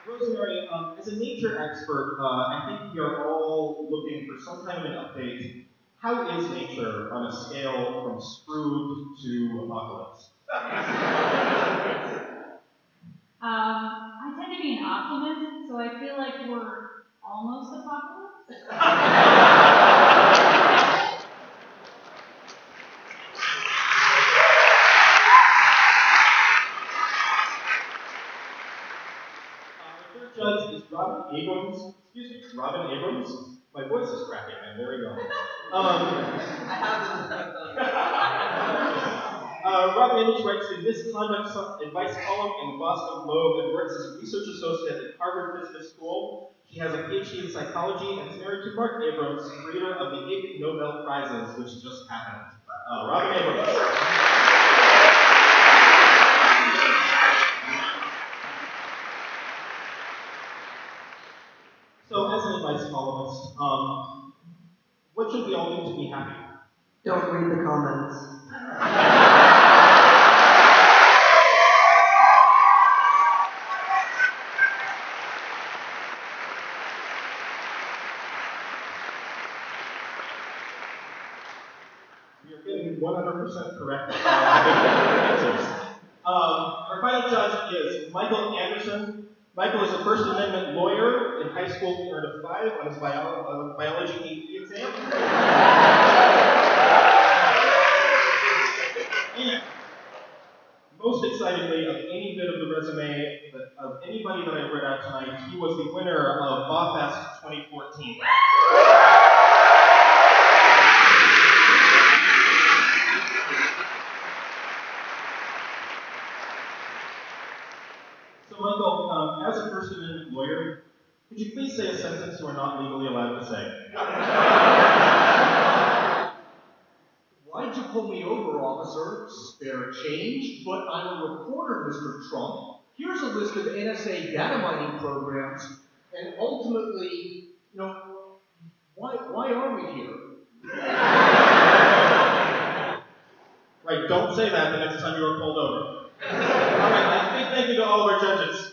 Rosemary, as a nature expert, I think we are all looking for some kind of an update. How is nature on a scale from Scrooge to Apocalypse? I tend to be an optimist, so I feel like we're almost apocalypse. Our third judge is Robin Abrams. Robin Abrams. My voice is cracking. I'm very young. Robin Abrams writes the Misconduct Advice column in the Boston Globe and works as a research associate at Harvard Business School. She has a PhD in psychology and is married to Mark Abrams, creator of the Ig Nobel Prizes, which just happened. Robin Abrams. So, as an advice columnist, what should we all do to be happy? Don't read the comments. You're getting 100% correct answers. Our final judge is Michael Anderson. Michael is a First Amendment lawyer. In high school, he earned a 5 on his biology AP exam. And most excitingly, of any bit of the resume of anybody that I read out tonight, he was the winner of BAHFest 2014. So, Michael, as a First Amendment lawyer, could you please say a sentence you are not legally allowed to say? Why'd you pull me over, officer? Spare change, but I'm a reporter, Mr. Trump. Here's a list of NSA data mining programs, and ultimately, why are we here? Right, don't say that the next time you are pulled over. All right, a big thank you to all of our judges.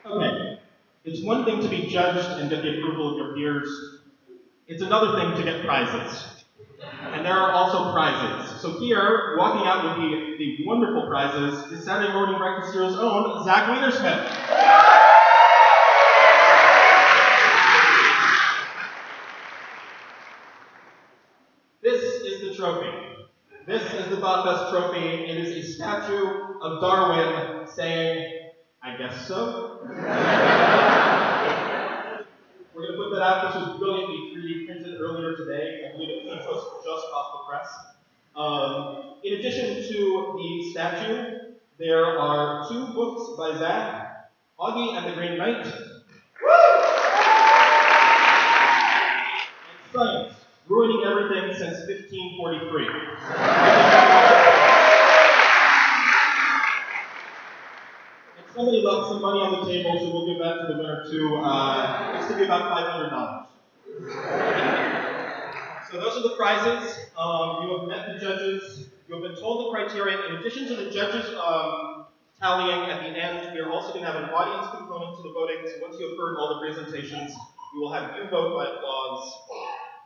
Okay, it's one thing to be judged and get the approval of your peers. It's another thing to get prizes. And there are also prizes. So here, walking out with the wonderful prizes, is Saturday Morning Breakfast Hero's own Zach Withersmith. This trophy. This is the BAHFest trophy. It is a statue of Darwin saying, "I guess so." We're going to put that out. This was brilliantly 3D printed earlier today. I believe it came to us just off the press. In addition to the statue, there are 2 books by Zach, Augie and the Green Knight, and Science, Ruining Everything Since 1543. Somebody left some money on the table, so we'll give that to the winner too. It's going to be about $500. So those are the prizes. You have met the judges. You have been told the criteria. In addition to the judges tallying at the end, we are also going to have an audience component to the voting. So once you have heard all the presentations, we will have you vote by applause.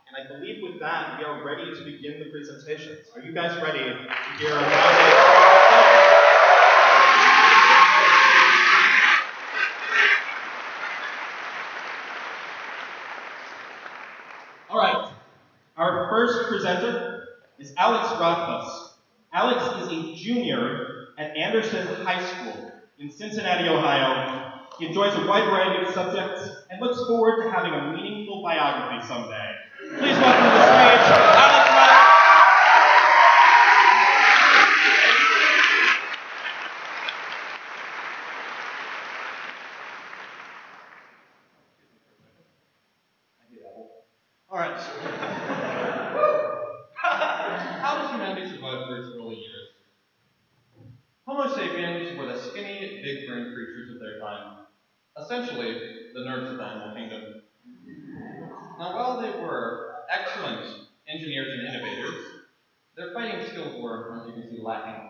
And I believe with that, we are ready to begin the presentations. Are you guys ready to hear All right. Our first presenter is Alex Rothfuss. Alex is a junior at Anderson High School in Cincinnati, Ohio. He enjoys a wide variety of subjects and looks forward to having a meaningful biography someday. Please welcome to the stage, Alex Rothfuss. All right. How does humanity survive through its early years? Homo sapiens were the skinny, big-brained creatures of their time. Essentially, the nerds of the animal kingdom. Now, while they were excellent engineers and innovators, their fighting skills were, as you can see, lacking.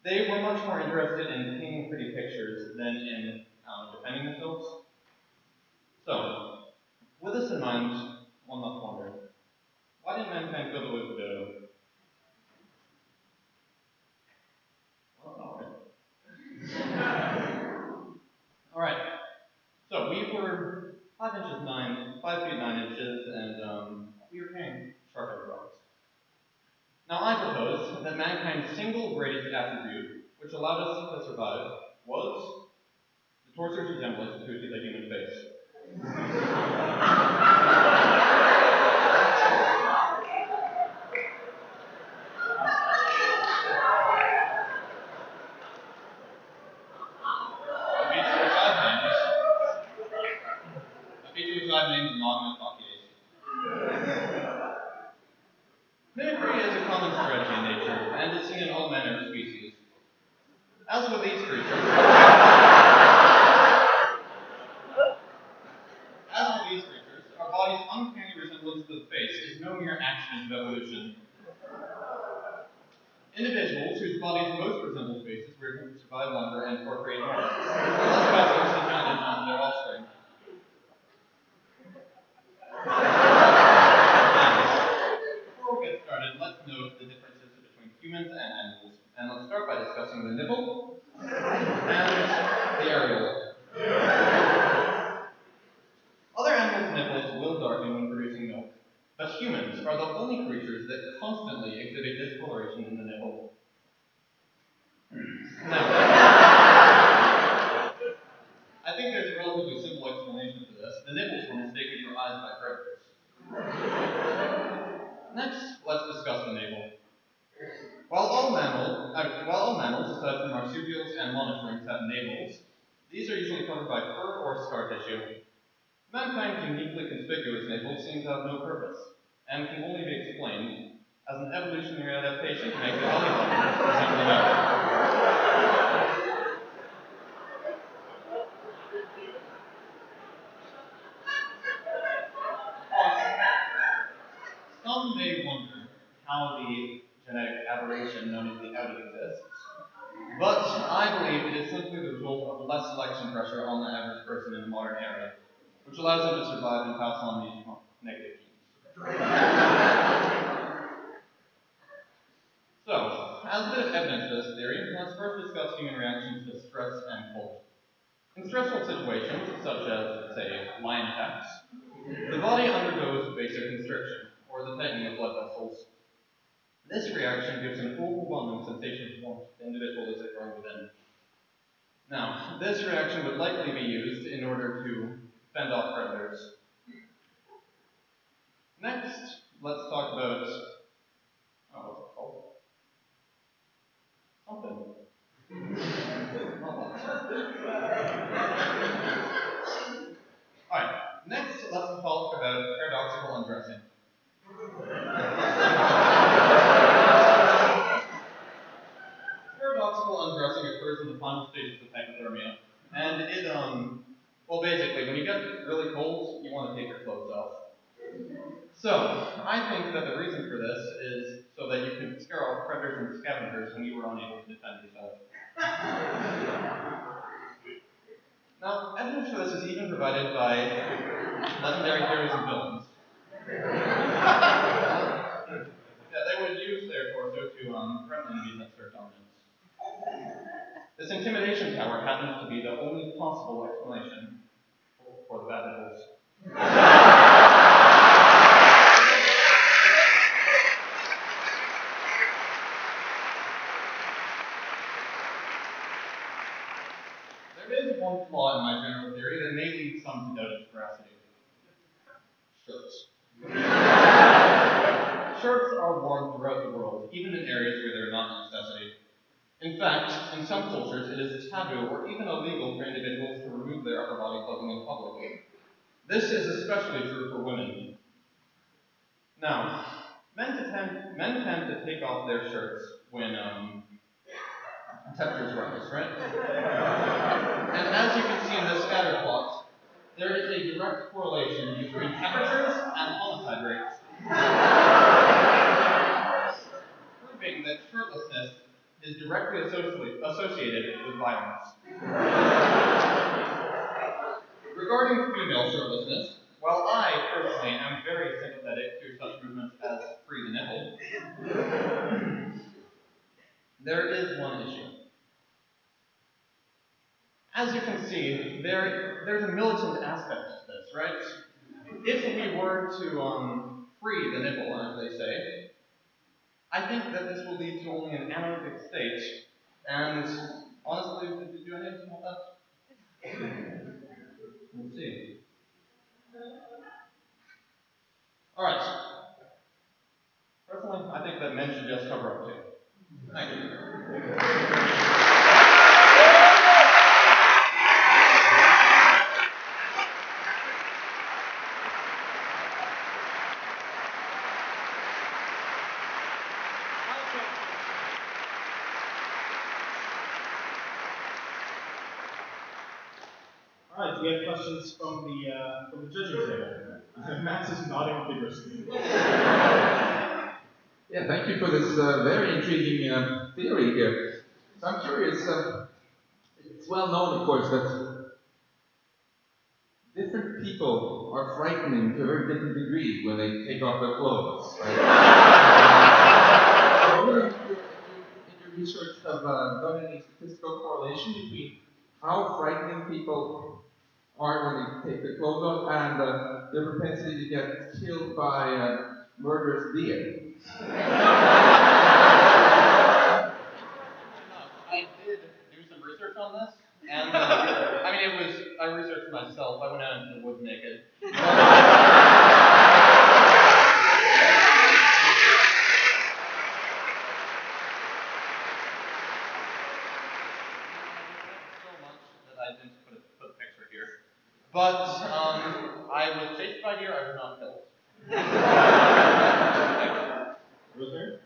They were much more interested in painting pretty pictures than in defending themselves. So, with this in mind, one must wonder, why didn't mankind go the way of the dodo? Alright, so we were 5 feet 9 inches, and we were carrying sharp-edged rocks. Now I propose that mankind's single greatest attribute, which allowed us to survive, was the torso's resemblance to a human face. Mimicry is a common strategy in nature, and is seen in all manner of species. As with these creatures, our body's uncanny resemblance to the face is no mere accident of evolution. Individuals whose bodies most resemble faces were able to survive longer and procreate more, less factors dependent on their offspring. Before we get started, let's note the differences between humans and animals, and let's start by discussing the nipple and the areola. Other animals' nipples will darken when producing milk, but humans are the only creatures that constantly exhibit discoloration in the nipple. Now, I think there's a relatively simple explanation for this. The nipples were mistaken for eyes by predators. Next, let's discuss the navel. While all mammals, aside from marsupials and monotremps, have navels, these are usually covered by fur or scar tissue. Mankind's uniquely conspicuous navel seems to have no purpose, and can only be explained as an evolutionary adaptation to make the belly button resemble the mouth. Some may wonder how the genetic aberration known as the outie exists, but I believe it is simply the result of less selection pressure on the average person in the modern era, which allows them to survive and pass on these negative genes. So, as a bit of evidence for this theory, let's first discuss human reactions to stress and cold. In stressful situations, such as, say, lion attacks, the body undergoes vasoconstriction, or the tightening of blood vessels. This reaction gives an overwhelming sensation of warmth to the individual as they grow within. Now, this reaction would likely be used in order to fend off predators. Next, let's talk about, what's it called? Something. Alright, next let's talk about paradoxical undressing. Paradoxical undressing occurs in the final stages of hypothermia. And it, well basically, when you get really cold, you want to take your clothes off. So, I think that the reason for this is so that you can scare off predators and scavengers when you were unable to defend yourself. Now, evidence for this is even provided by legendary heroes and villains. Yeah, they would use their torso to threaten enemies and assert dominance. This intimidation power happens to be the only possible explanation for the bad nipples. There is one flaw in my general theory that may lead some to doubt its veracity. Shirts. Shirts are worn throughout the world, even in areas where they're not a necessity. In fact, in some cultures, it is taboo or even illegal for individuals to remove their upper body clothing in public. This is especially true for women. Now, men tend to take off their shirts when temperatures rise, right? And as you can see in this scatter plot, there is a direct correlation between temperatures and homicide rates. Proving that shirtlessness is directly associated with violence. Regarding female shirtlessness, while I personally am very sympathetic to such movements as free the nipple, there is one issue. As you can see, there's a militant aspect to this, right? If we were to free the nipple, as they say, I think that this will lead to only an anarchic state, and honestly, did you do anything about that? Let's see. Alright. Personally, I think that men should just cover up too. Thank you. All right, do we have questions from the judging table? Max is nodding vigorously. Yeah, thank you for this very intriguing theory here. So I'm curious, it's well known, of course, that different people are frightening to a very different degree when they take off their clothes, right? So in your research, have done any statistical correlation between how frightening people are when they take their clothes off and their propensity to get killed by murderous deer? I did do some research on this, and I researched myself. I went out into the woods naked. So much that I didn't put a picture here. But I was chased by deer. I was not killed. Rosemary?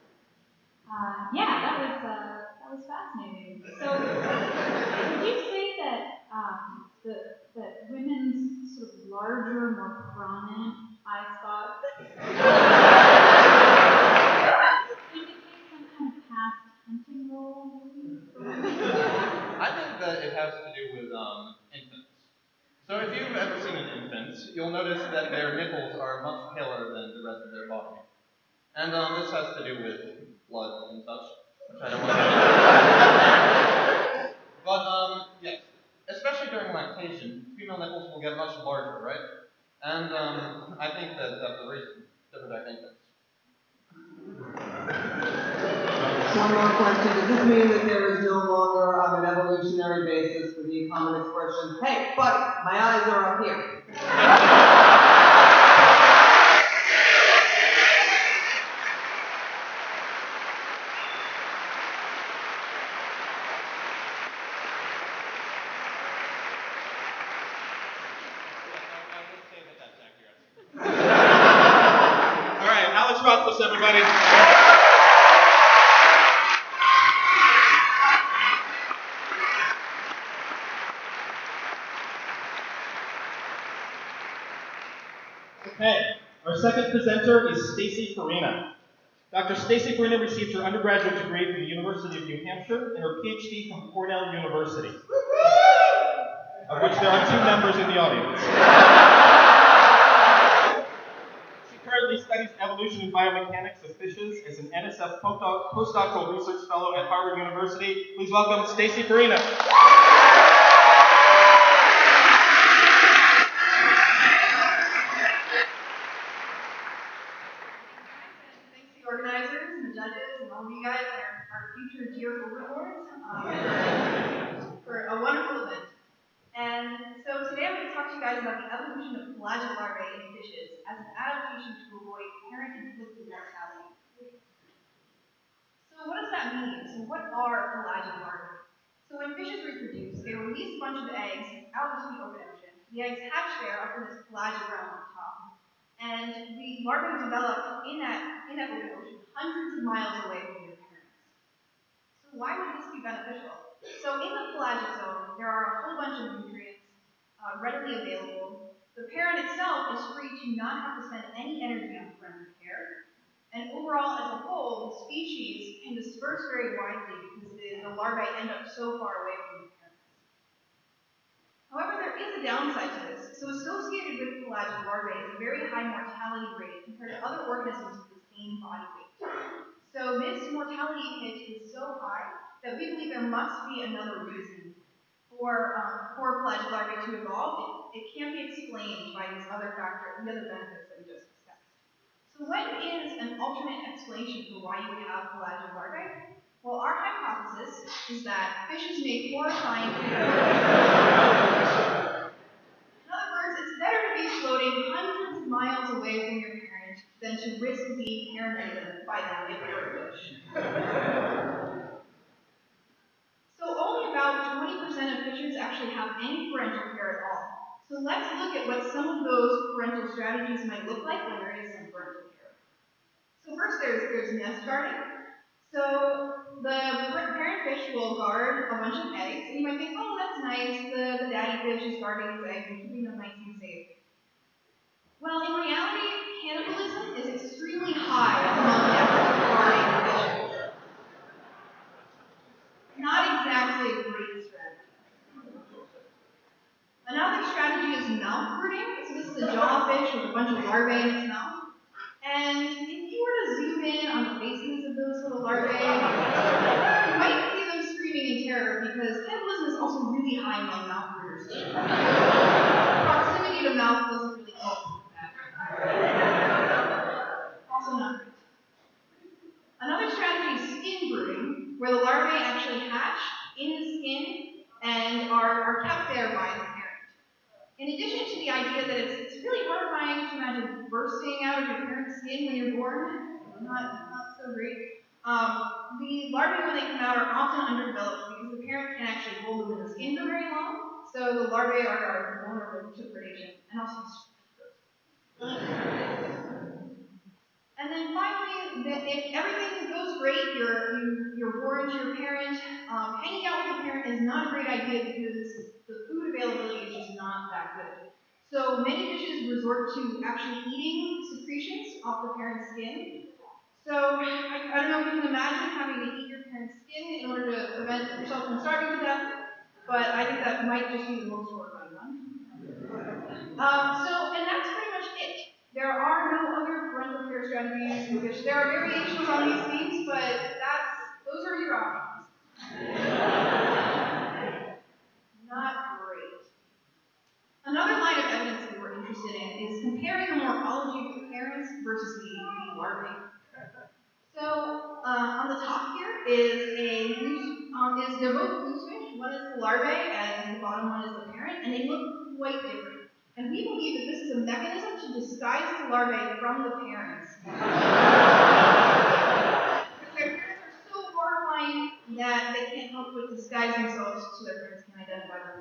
Yeah, that was fascinating. So, would you say that that women's sort of larger, more prominent eye spots indicate some kind of past hunting role? I think that it has to do with infants. So if you've ever seen an infant, you'll notice that their nipples are much paler than the rest of their body. And this has to do with blood and such, which I don't want to But, yes, especially during lactation, female nipples will get much larger, right? And I think that that's the reason to protect infants. one more question. Does this mean that there is no longer an evolutionary basis for the common expression, hey, buddy, my eyes are up here? All right, Alex Rothfuss, everybody. Okay, our second presenter is Stacy Farina. Dr. Stacy Farina received her undergraduate degree from the University of New Hampshire and her PhD from Cornell University, of which there are 2 members in the audience. She currently studies evolution and biomechanics of fishes as an NSF postdoctoral research fellow at Harvard University. Please welcome Stacy Farina. Thanks to the organizers and the judges and all of you guys and our future dear overlords for a wonderful event. And so today I'm going to talk to you guys about the evolution of pelagic larvae in fishes as an adaptation to avoid parent-inflicted mortality. So what does that mean? So what are pelagic larvae? So when fishes reproduce, they release a bunch of eggs out into the open ocean. The eggs hatch there up in this pelagic realm on top. And the larvae develop in that open ocean hundreds of miles away from their parents. So why would this be beneficial? So in the pelagic zone, there are a whole bunch of nutrients readily available. The parent itself is free to not have to spend any energy on parental care. And overall, as a whole, the species can disperse very widely because the larvae end up so far away from the parents. However, there is a downside to this. So associated with pelagic larvae is a very high mortality rate compared to other organisms with the same body weight. So this mortality hit is so high that we believe there must be another reason for pelagic larvae to evolve. It can't be explained by these other factors, the other benefits that we just discussed. So what is an alternate explanation for why you would have pelagic larvae? Well, our hypothesis is that fishes make horrifying In other words, it's better to be floating hundreds of miles away from your parent than to risk being parented by them if you're a fish. So only about 20% of fishes actually have any parental care at all. So let's look at what some of those parental strategies might look like when there is some parental care. So first there's nest guarding. So the parent fish will guard a bunch of eggs, and you might think, oh, that's nice, the daddy fish is guarding his eggs and keeping them nice and safe. Well, in reality, cannibalism is extremely high among nest guarding fishes. Not exactly a great strategy. Another strategy is mouth brooding. So this is a jawfish with a bunch of larvae in its mouth. And if you were to zoom in on the faces of those little larvae, you might see them screaming in terror because cannibalism is also really high among mouth brooders too. Proximity to mouth doesn't really help with that. Also not great. Another strategy is skin brooding, where the larvae actually hatch in the skin and are kept there by the parent. In addition to the idea that it's really horrifying to imagine bursting out of your parent's skin when you're born, not so great. The larvae, when they come out, are often underdeveloped because the parent can't actually hold them in the skin for very long, so the larvae are vulnerable to predation and also And then finally, if everything goes great, you're born to your parent, hanging out with the parent is not a great idea because the food availability is just not that good. So many fishes resort to actually eating secretions off the parent's skin. So I don't know if you can imagine having to eat your parent's skin in order to prevent yourself from starving to death, but I think that might just be the most horrifying one. And that's pretty much it. There are no other parental care strategies in fish. There are variations on these themes, but those are your options. Not great. Another line of evidence that we're interested in is comparing the morphology of the parents versus the larvae. So on the top here they're both goose fish. One is the larvae, and the bottom one is the parent, and they look quite different. And we believe that this is a mechanism to disguise the larvae from the parents. Because their parents are so horrifying that they can't help but disguise themselves so their parents can identify them.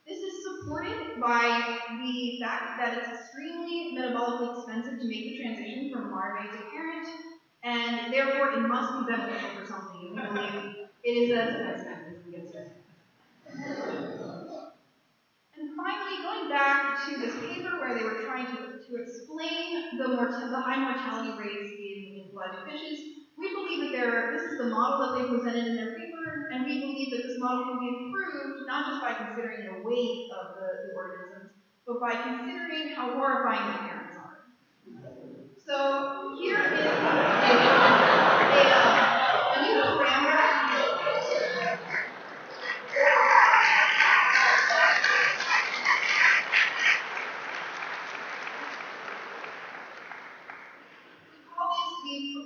This is supported by the fact that it's extremely metabolically expensive to make the transition from larvae to parent, and therefore it must be beneficial for something. We believe it is a defense mechanism against it. And finally, going back to this paper where they were trying to explain the high mortality rates in pelagic fishes, we believe that this is the model that they presented in their paper, and we believe that this model can be improved not just by considering the weight of the organisms, but by considering how horrifying the parents are. So here is a new parameter.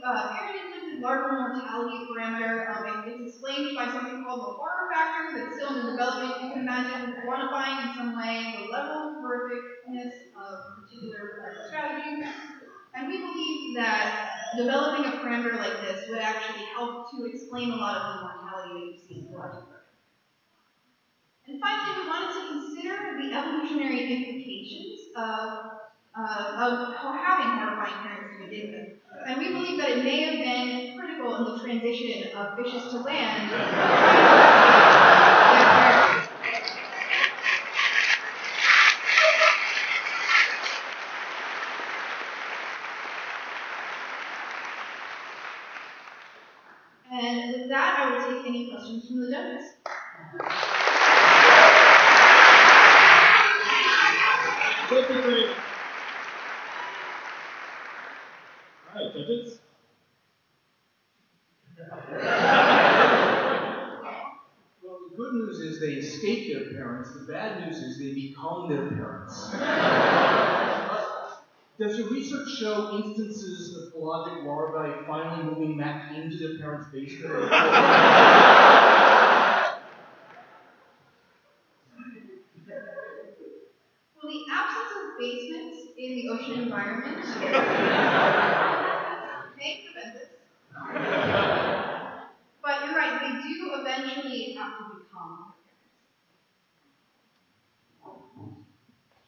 Parent-inflicted larval mortality parameter. It's explained by something called the horror factor that's still in development. You can imagine quantifying in some way the level of horrificness of particular strategy. And we believe that developing a parameter like this would actually help to explain a lot of the mortality that you see in pelagic fish. And finally, we wanted to consider the evolutionary implications of having horrifying parents to begin with. And we believe that it may have been critical in the transition of fishes to land. And with that, I will take any questions from the judges. All right, judges. Well, the good news is they escape their parents. The bad news is they become their parents. Does your research show instances of pelagic larvae finally moving back into their parents' basement? Well, the absence of basements in the ocean environment may prevent this. But you're right, they do eventually have to become.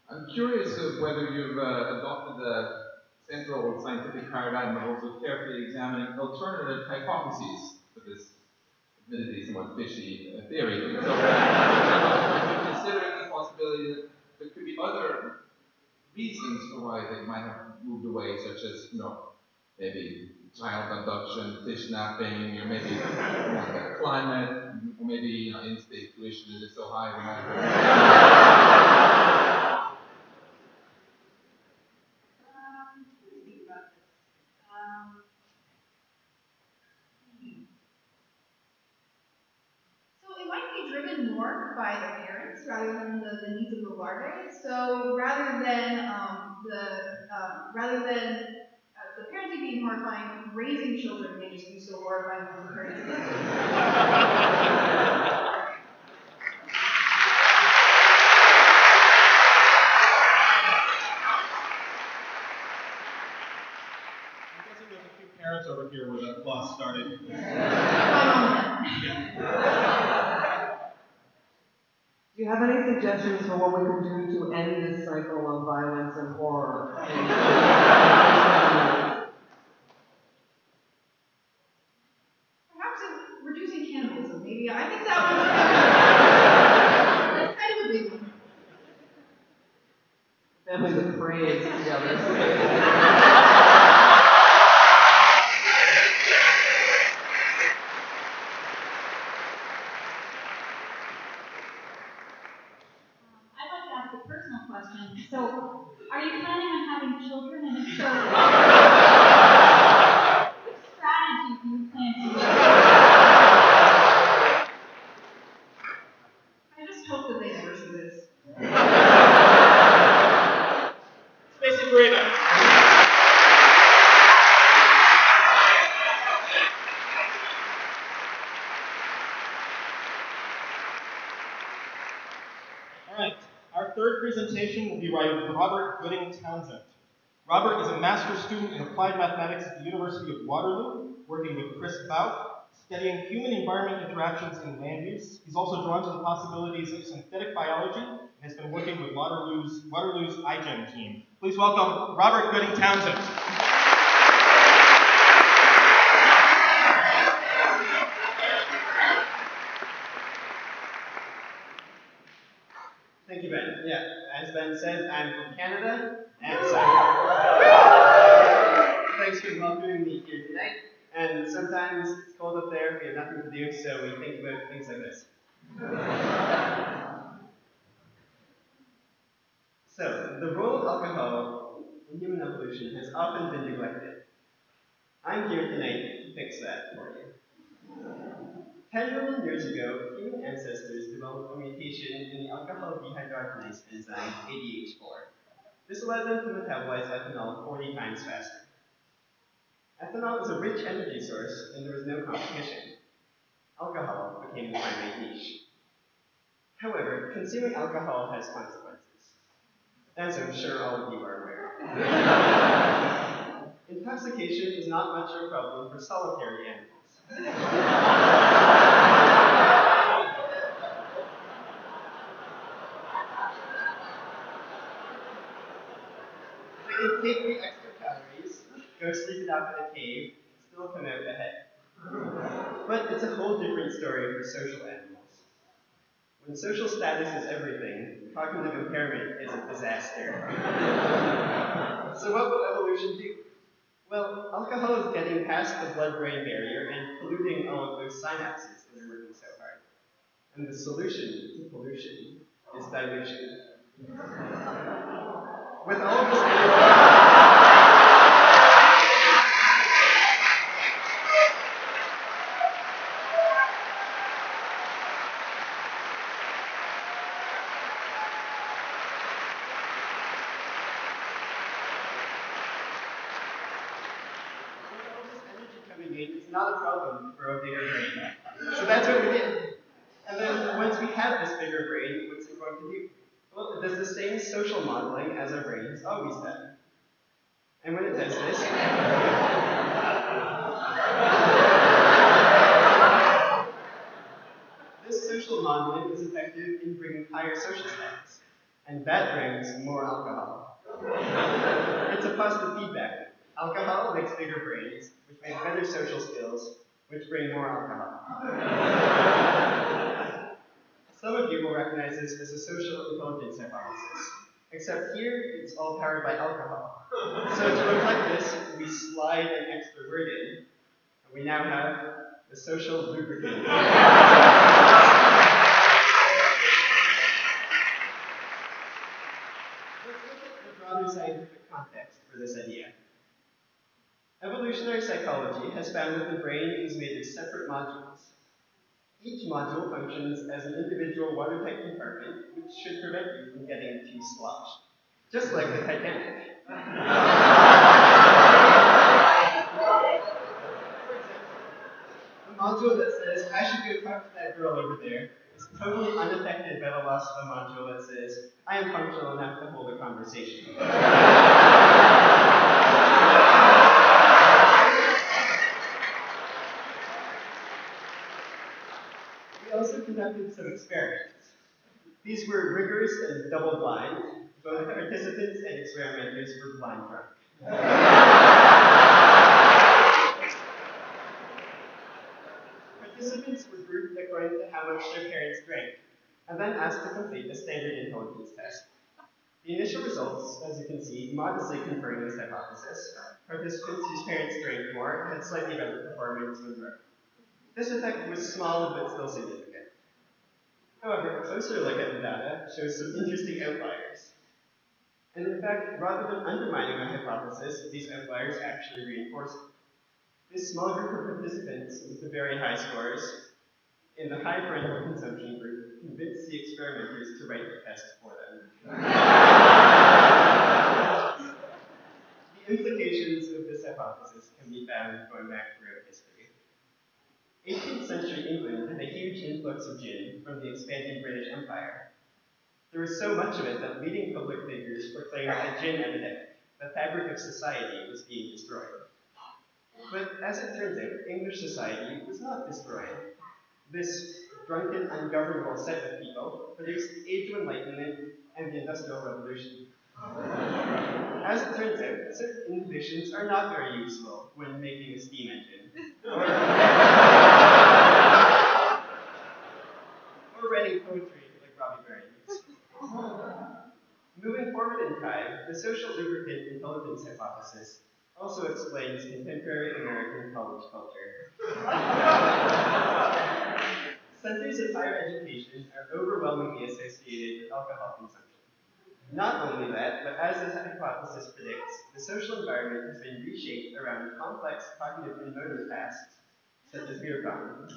I'm curious of whether you've adopted the central scientific paradigm of also carefully examining alternative hypotheses for this admittedly somewhat fishy theory. So, considering the possibility that there could be other reasons for why they might have moved away, such as, maybe child abduction, fish napping, or maybe climate, or maybe in-state tuition is so high. So it might be driven more by the parents rather than the needs of the larvae. So rather than the parenting being horrifying, raising children may just be so horrifying for the parents. Parents over here where the applause started. Do you have any suggestions for what we could do to end this cycle of violence and horror? Perhaps reducing cannibalism, maybe. I think that one's kind of a big one. Families of praise together. I'd like to ask a personal question. So, are you planning on having children? And if so, which strategy do you plan to use? presentation will be by Robert Gooding Townsend. Robert is a master's student in applied mathematics at the University of Waterloo, working with Chris Bout, studying human-environment interactions in land use. He's also drawn to the possibilities of synthetic biology and has been working with Waterloo's iGEM team. Please welcome Robert Gooding Townsend. Thank you, Ben. Yeah, as Ben said, I'm from Canada, and so thanks for welcoming me here tonight. And sometimes it's cold up there, we have nothing to do, so we think about things like this. So, the role of alcohol in human evolution has often been neglected. I'm here tonight to fix that for you. 10 million years ago, human ancestors developed a mutation in the alcohol dehydrogenase enzyme ADH4. This allowed them to metabolize ethanol 40 times faster. Ethanol is a rich energy source, and there was no competition. Alcohol became the primate niche. However, consuming alcohol has consequences, as I'm sure all of you are aware. Intoxication is not much of a problem for solitary animals. They can take the extra calories, go sleep it off in a cave, and still come out ahead. But it's a whole different story for social animals. When social status is everything, cognitive impairment is a disaster. So what will evolution do? Well, alcohol is getting past the blood-brain barrier and polluting all of those synapses that are working so hard. And the solution to pollution is dilution. With all of this it's not a problem to grow a bigger brain. So that's what we did. And then once we have this bigger brain, what's it going to do? Well, it does the same social modeling as our brain has always done. And when it does this, this social modeling is effective in bringing higher social status. And that brings more alcohol. It's a positive feedback loop. Alcohol makes bigger brains, which make better social skills, which bring more alcohol. Some of you will recognize this as a social intelligence hypothesis, except here it's all powered by alcohol. So to reflect this, we slide an extra word in, and we now have the social lubricant. Let's look at the broader scientific context for this idea. Evolutionary psychology has found that the brain is made of separate modules. Each module functions as an individual watertight compartment, which should prevent you from getting too sloshed. Just like the Titanic. For example, the module that says, I should go talk to that girl over there, is totally unaffected by the loss of the module that says, I am functional enough to hold a conversation. We also conducted some experiments. These were rigorous and double-blind. Both participants and experimenters were blind drunk. Participants were grouped according to how much their parents drank, and then asked to complete a standard intelligence test. The initial results, as you can see, modestly confirm this hypothesis. Participants whose parents drank more had slightly better performance when drunk. This effect was small but still significant. However, a closer look at the data shows some interesting outliers. And in fact, rather than undermining my hypothesis, these outliers actually reinforce it. This small group of participants with the very high scores in the high parental consumption group convinced the experimenters to write the test for them. The implications of this hypothesis can be found going back throughout history. 18th century England had a huge influx of gin from the expanding British Empire. There was so much of it that leading public figures proclaimed a gin epidemic. The fabric of society was being destroyed. But as it turns out, English society was not destroyed. This drunken, ungovernable set of people produced the Age of Enlightenment and the Industrial Revolution. As it turns out, certain inhibitions are not very useful when making a steam engine, or writing poetry like Robbie Burns. Moving forward in time, the social lubricant intelligence hypothesis also explains contemporary American college culture. Centers of higher education are overwhelmingly associated with alcohol consumption. Not only that, but as this hypothesis predicts, the social environment has been reshaped around complex cognitive and motor tasks, such as beer pong.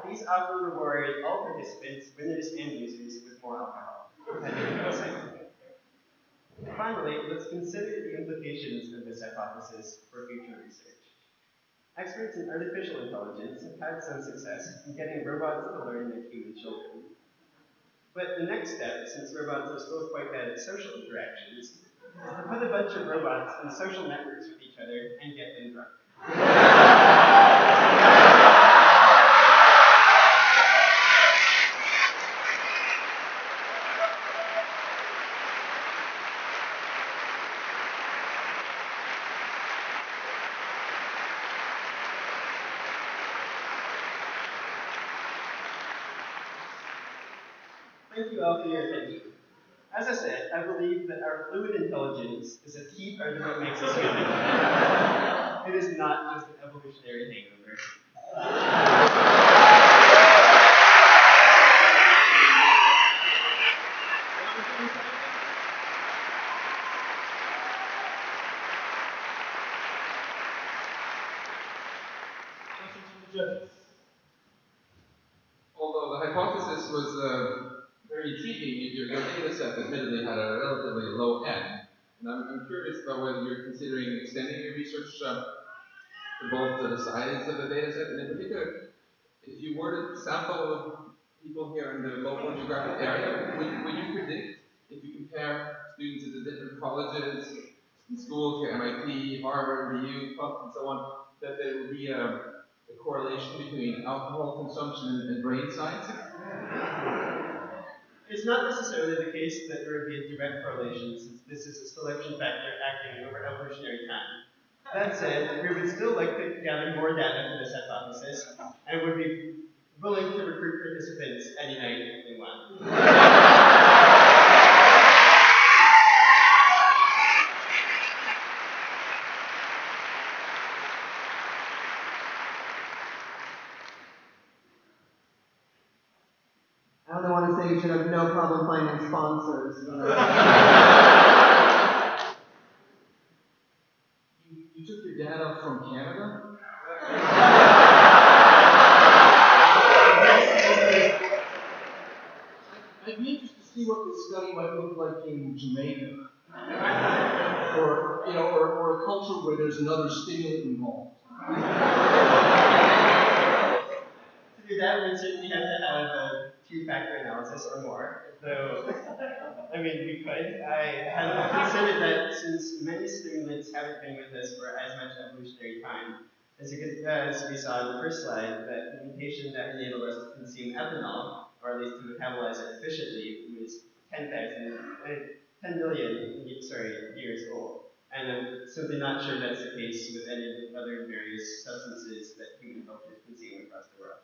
These often reward all participants, winners and losers, with more alcohol. Finally, let's consider the implications of this hypothesis for future research. Experts in artificial intelligence have had some success in getting robots to learn like human children. But the next step, since robots are still quite bad at social interactions, is to put a bunch of robots in social networks with each other and get them drunk. Thank you all for your attention. As I said, I believe that our fluid intelligence is a key part of what makes us human. It is not just an evolutionary hangover. Questions from the judges? Although the hypothesis was very intriguing, your data set admittedly had a relatively low N. And I'm curious about whether you're considering extending your research to both the size of the data set, and in particular, if you were to sample people here in the local geographic area, would you predict, if you compare students at the different colleges and schools here, MIT, Harvard, BU, Tufts, and so on, that there would be a correlation between alcohol consumption and brain science? It's not necessarily the case that there would be a direct correlation, since this is a selection factor acting over evolutionary time. That said, we would still like to gather more data for this hypothesis, and would be willing to recruit participants any night if they want. I only want to say you should have no problem finding sponsors. You took your data from Canada? I'd be interested to see what this study might look like in Jamaica. or a culture where there's another stimulant involved. To do that, we certainly have to have a two-factor analysis or more. Though, I mean, we could. I hadn't considered that since many stimulants haven't been with us for as much evolutionary time. As we saw in the first slide, that the mutation that enabled us to consume ethanol, or at least to metabolize it efficiently, was 10 million years old. And I'm simply not sure that's the case with any of the other various substances that human cultures consume across the world.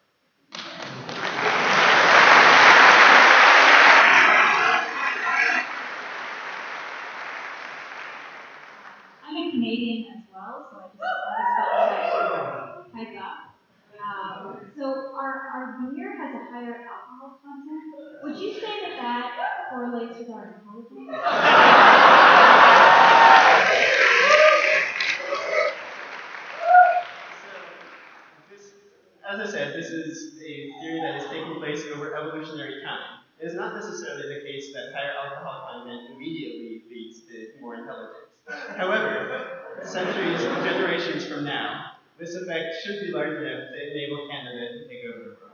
I'm a Canadian as well, so I just felt like I should type up. So our beer has a higher alcohol content. Would you say that correlates with our intelligence? As I said, this is a theory that is taking place over evolutionary time. It is not necessarily the case that higher alcohol content immediately leads to more intelligence. However, centuries and generations from now, this effect should be large enough to enable Canada to take over the world.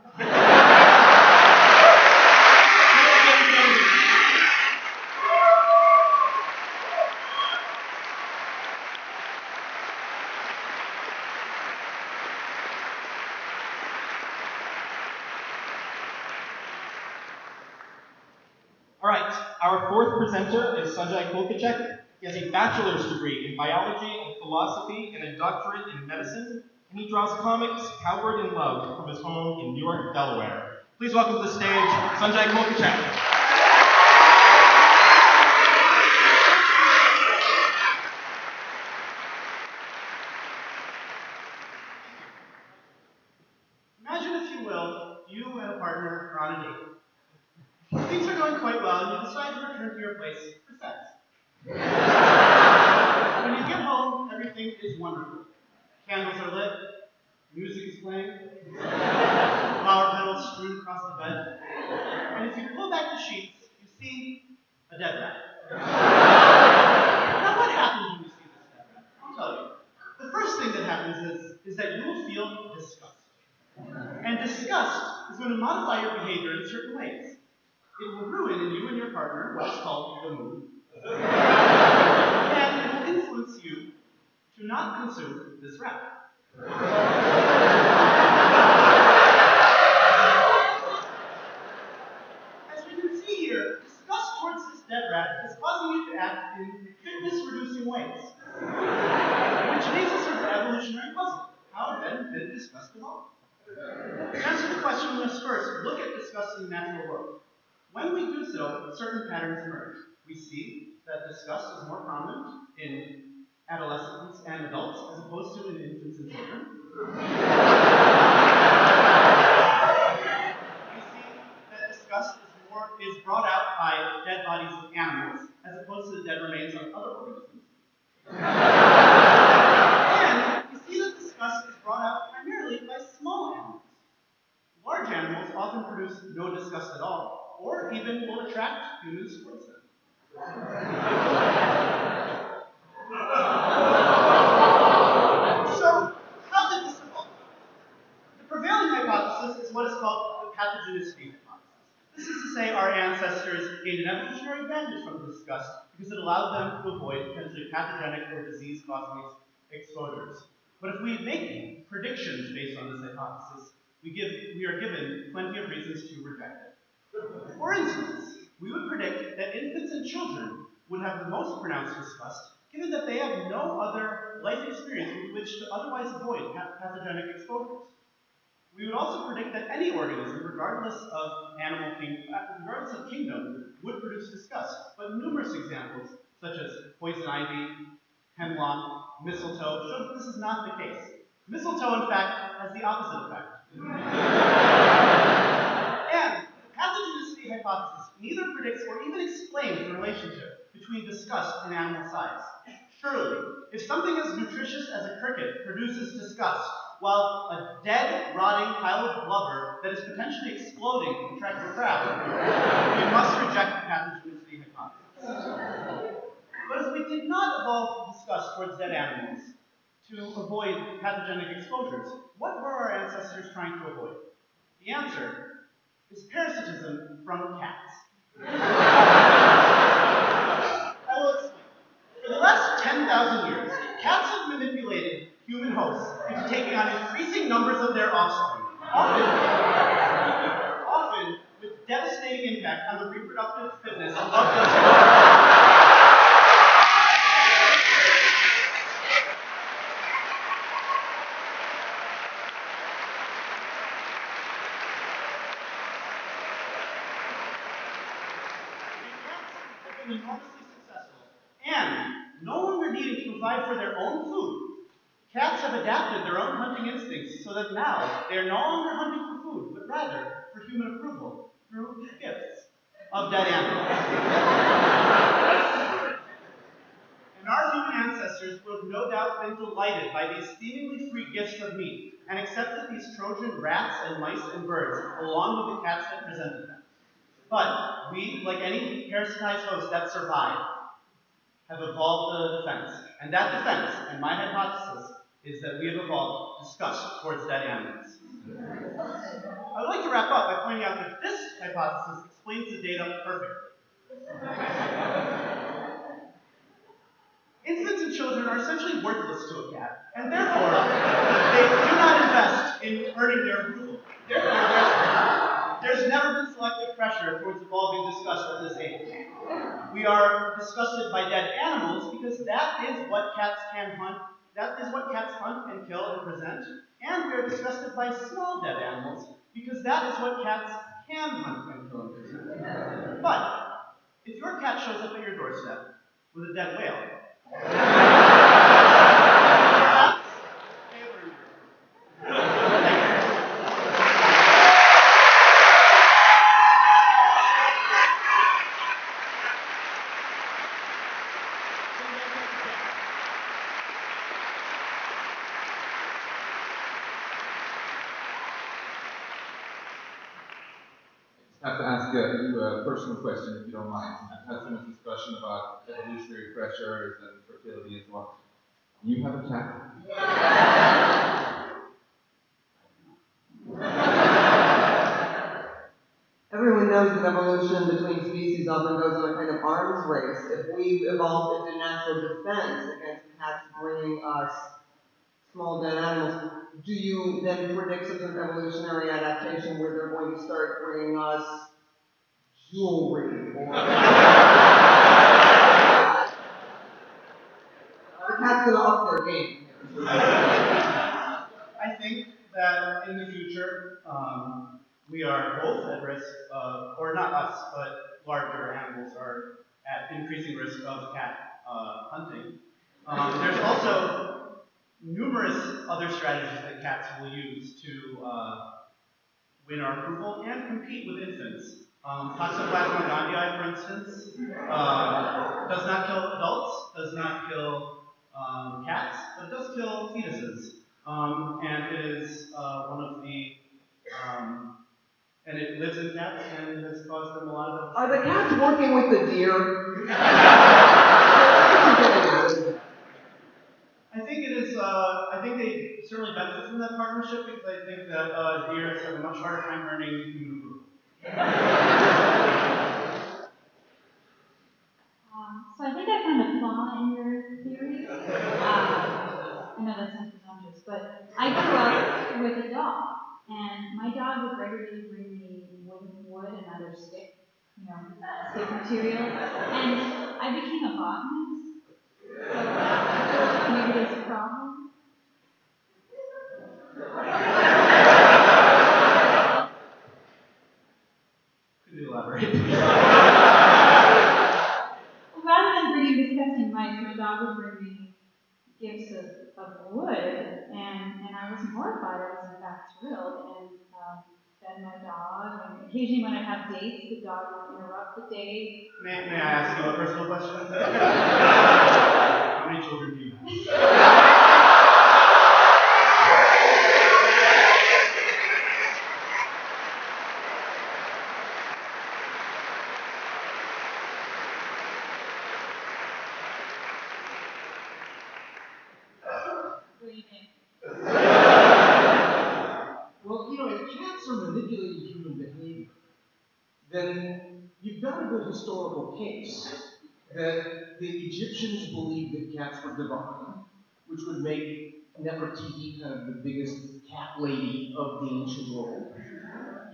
All right, our fourth presenter is Sanjay Kulkachek. He has a bachelor's degree in biology and philosophy and a doctorate in medicine, and he draws comics, Coward in Love, from his home in Newark, Delaware. Please welcome to the stage, Sanjay Kulkachek. Imagine, if you will, you and a partner are on a date. Things are going quite well, and you decide to return to your place for sex. When you get home, everything is wonderful. Candles are lit, music is playing, flower petals strewn across the bed, and if you pull back the sheets, you see a dead rat. Now, what happens when you see this dead rat? I'll tell you. The first thing that happens is that you will feel disgust. And disgust is going to modify your behavior in certain ways. It will ruin in you and your partner what's called the mood. And it will influence you to not consume this rat. As we can see here, disgust towards this dead rat is causing you to act in fitness-reducing ways. Which leaves us with an evolutionary puzzle. How then did disgust evolve? To answer the question, we must first look at disgust in the natural world. When we do so, certain patterns emerge. We see that disgust is more prominent in adolescents and adults as opposed to in infants and children. We see that disgust is brought out by dead bodies of animals as opposed to the dead remains of other organisms. And we see that disgust is brought out primarily by small animals. Large animals often produce no disgust at all, or even will attract humans towards them. So, how did this evolve? The prevailing hypothesis is what is called the pathogenicity hypothesis. This is to say our ancestors gained an evolutionary advantage from disgust because it allowed them to avoid potentially pathogenic or disease-causing exposures. But if we make predictions based on this hypothesis, we are given plenty of reasons to reject it. For instance, we would predict that infants and children would have the most pronounced disgust, given that they have no other life experience with which to otherwise avoid pathogenic exposures. We would also predict that any organism, regardless of kingdom, would produce disgust. But numerous examples, such as poison ivy, hemlock, mistletoe, show that this is not the case. Mistletoe, in fact, has the opposite effect. And the pathogenicity hypothesis neither predicts or even explains the relationship between disgust and animal size. Surely, if something as nutritious as a cricket produces disgust, while a dead, rotting pile of blubber that is potentially exploding attracts a crowd, we must reject the pathogenicity hypothesis. But if we did not evolve disgust towards dead animals to avoid pathogenic exposures, what were our ancestors trying to avoid? The answer is parasitism from cats. I will explain. For the last 10,000 years, cats have manipulated human hosts into taking on increasing numbers of their offspring, often with devastating impact on the reproductive fitness of those. Enormously successful, and no longer needing to provide for their own food, cats have adapted their own hunting instincts so that now they are no longer hunting for food, but rather for human approval through gifts of dead animals. And our human ancestors would have no doubt been delighted by these seemingly free gifts of meat and accepted these Trojan rats and mice and birds along with the cats that presented them. But we, like any parasitized host that survived, have evolved a defense. And that defense, and my hypothesis, is that we have evolved disgust towards dead animals. I would like to wrap up by pointing out that this hypothesis explains the data perfectly. Infants and children are essentially worthless to a cat, and therefore, they do not invest in earning their approval. Therefore, there's never been selective pressure lecture towards evolving disgust at this age. We are disgusted by dead animals because that is what cats can hunt. That is what cats hunt and kill and present. And we are disgusted by small dead animals because that is what cats can hunt and kill and present. But if your cat shows up at your doorstep with a dead whale, perhaps favor your I have to ask you a personal question, if you don't mind. I've had so much discussion about evolutionary pressures and fertility and so on. You have a cat? Everyone knows that evolution between species often goes on a kind of arms race. If we've evolved into natural defense against cats bringing us small dead animals, do you then predict such an evolutionary adaptation where they're going to start bringing us jewelry? Or... the cat's going to up their game. I think that in the future, we are both at risk of, or not us, but larger animals are at increasing risk of cat hunting. There's also numerous other strategies that cats will use to win our approval and compete with infants. Toxoplasma gondii, for instance, does not kill adults, does not kill cats, but it does kill fetuses. And it is one of the, and it lives in cats and has caused them a lot of... Are the cats working with the deer? I think it is, I think they certainly benefit from that partnership because I think that deers have a much harder time earning human approval. So I think I found a flaw in your theory. I know that sounds presumptuous, but I grew up with a dog, and my dog would regularly bring me wood and other stick materials, and I became a botanist. So maybe there's a problem. Could you elaborate? Rather than bringing disgusting mice, my dog would bring me gifts of wood, and I was mortified. I was in fact thrilled, and fed my dog. And occasionally, when I have dates, the dog would interrupt the date. May I ask you a personal question? How many children do you have? Well, if cats are manipulating human behavior, then you've got a good historical case that the Egyptians believed that cats were divine, which would make Nefertiti kind of the biggest cat lady of the ancient world.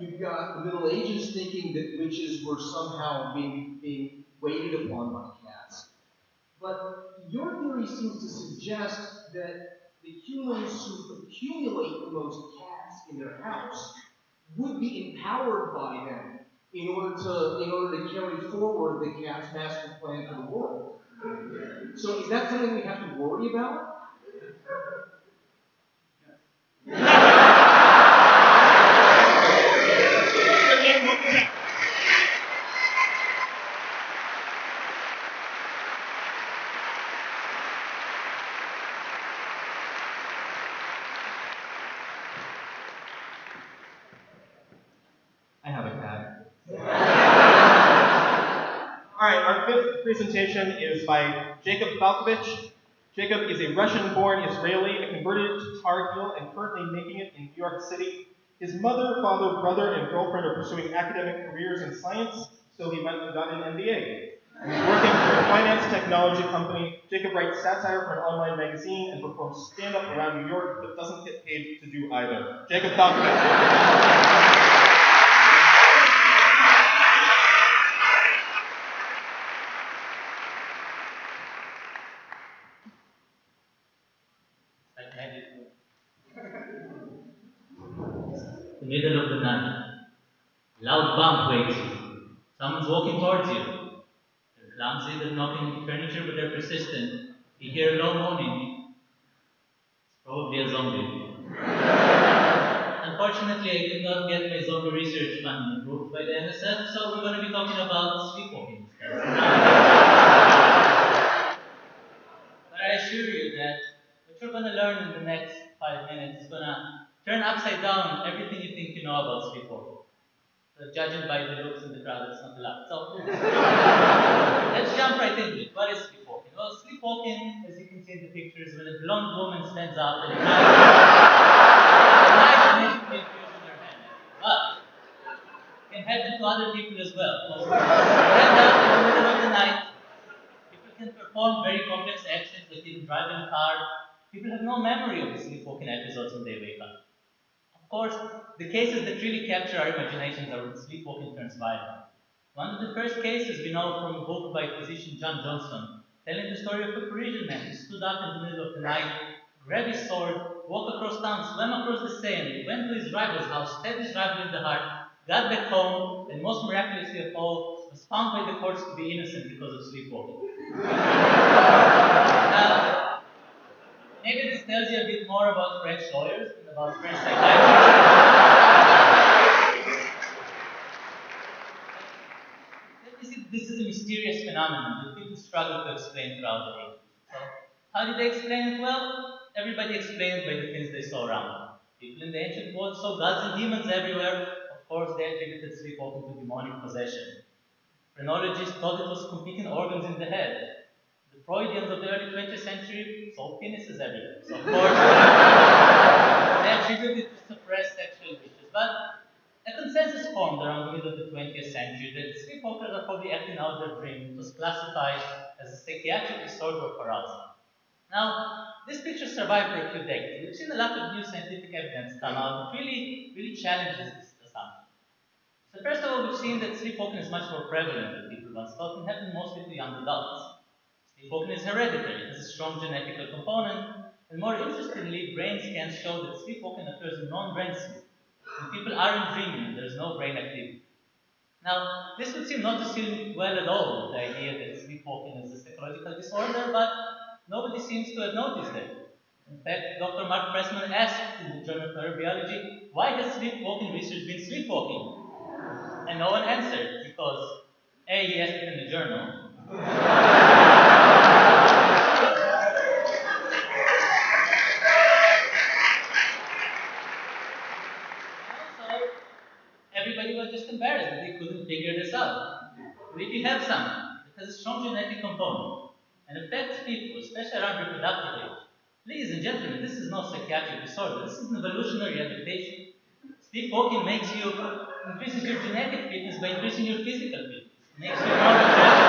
You've got the Middle Ages thinking that witches were somehow being waited upon by cats. But your theory seems to suggest that the humans who accumulate the most cats in their house would be empowered by them in order to carry forward the cat's master plan for the world. So is that something we have to worry about? I have a cat. All right, our fifth presentation is by Jacob Falkovich. Jacob is a Russian-born Israeli, a converted to Tar Heel, and currently making it in New York City. His mother, father, brother, and girlfriend are pursuing academic careers in science, so he went and got an MBA. He's working for a finance technology company. Jacob writes satire for an online magazine and performs stand-up around New York, but doesn't get paid to do either. Jacob Falkovich. like magic. The middle of the night. Loud bump wakes you. Someone's walking towards you. They're clumsy, they're knocking furniture, but they're persistent. You hear a low moaning. It's probably a zombie. Unfortunately, I did not get my zombie research funding approved by the NSF, so we're going to be talking about sleepwalking instead. But I assure you that what you're going to learn in the next 5 minutes is going to turn upside down everything you think you know about sleepwalking. So judging by the looks in the crowd, it's not a lot. So let's jump right into it. What is sleepwalking? Well, sleepwalking, as you can see in the picture, is when a blonde woman stands up and imagination in their hand. But it can happen to other people as well. Because stand up in the middle of the night, people can perform very complex actions like even driving a car. People have no memory of the sleepwalking episodes when they wake up. Of course, the cases that really capture our imaginations are when sleepwalking turns violent. One of the first cases we know from a book by physician John Johnson, telling the story of a Parisian man who stood up in the middle of the night, grabbed his sword, walked across town, swam across the Seine, went to his rival's house, stabbed his rival in the heart, got back home, and most miraculously of all, was found by the courts to be innocent because of sleepwalking. Now, maybe this tells you a bit more about French lawyers than about French psychiatrists. This is a mysterious phenomenon that people struggle to explain throughout the ages. So, how did they explain it? Well, everybody explained it by the things they saw around them. People in the ancient world saw gods and demons everywhere. Of course, they attributed sleepwalking to demonic possession. Phrenologists thought it was competing organs in the head. The Freudians of the early 20th century saw penises everywhere. So, of course, they attributed it to suppressed sexual wishes. But a consensus formed around the middle of the 20th century that sleepwalkers are probably acting out their dream. It was classified as a psychiatric disorder of arousal. Now, this picture survived for a few decades. We've seen a lot of new scientific evidence come out that really challenges this assumption. So first of all, we've seen that sleepwalking is much more prevalent than people once thought and happens mostly to young adults. Sleepwalking is hereditary, it has a strong genetical component, and more interestingly, brain scans show that sleepwalking occurs in non-REM sleep. When people aren't dreaming, there's no brain activity. Now, this would seem not to sit well at all with the idea that sleepwalking is a psychological disorder, but nobody seems to have noticed it. In fact, Dr. Mark Pressman asked in the Journal of Neurobiology, why has sleepwalking research been sleepwalking? And no one answered, because A, he asked it in the journal, everybody was just embarrassed that they couldn't figure this out. But if you have someone that has a strong genetic component and affects people, especially around reproductive age, ladies and gentlemen, this is no psychiatric disorder. This is an evolutionary adaptation. Sleepwalking increases your genetic fitness by increasing your physical fitness. It makes you more attractive.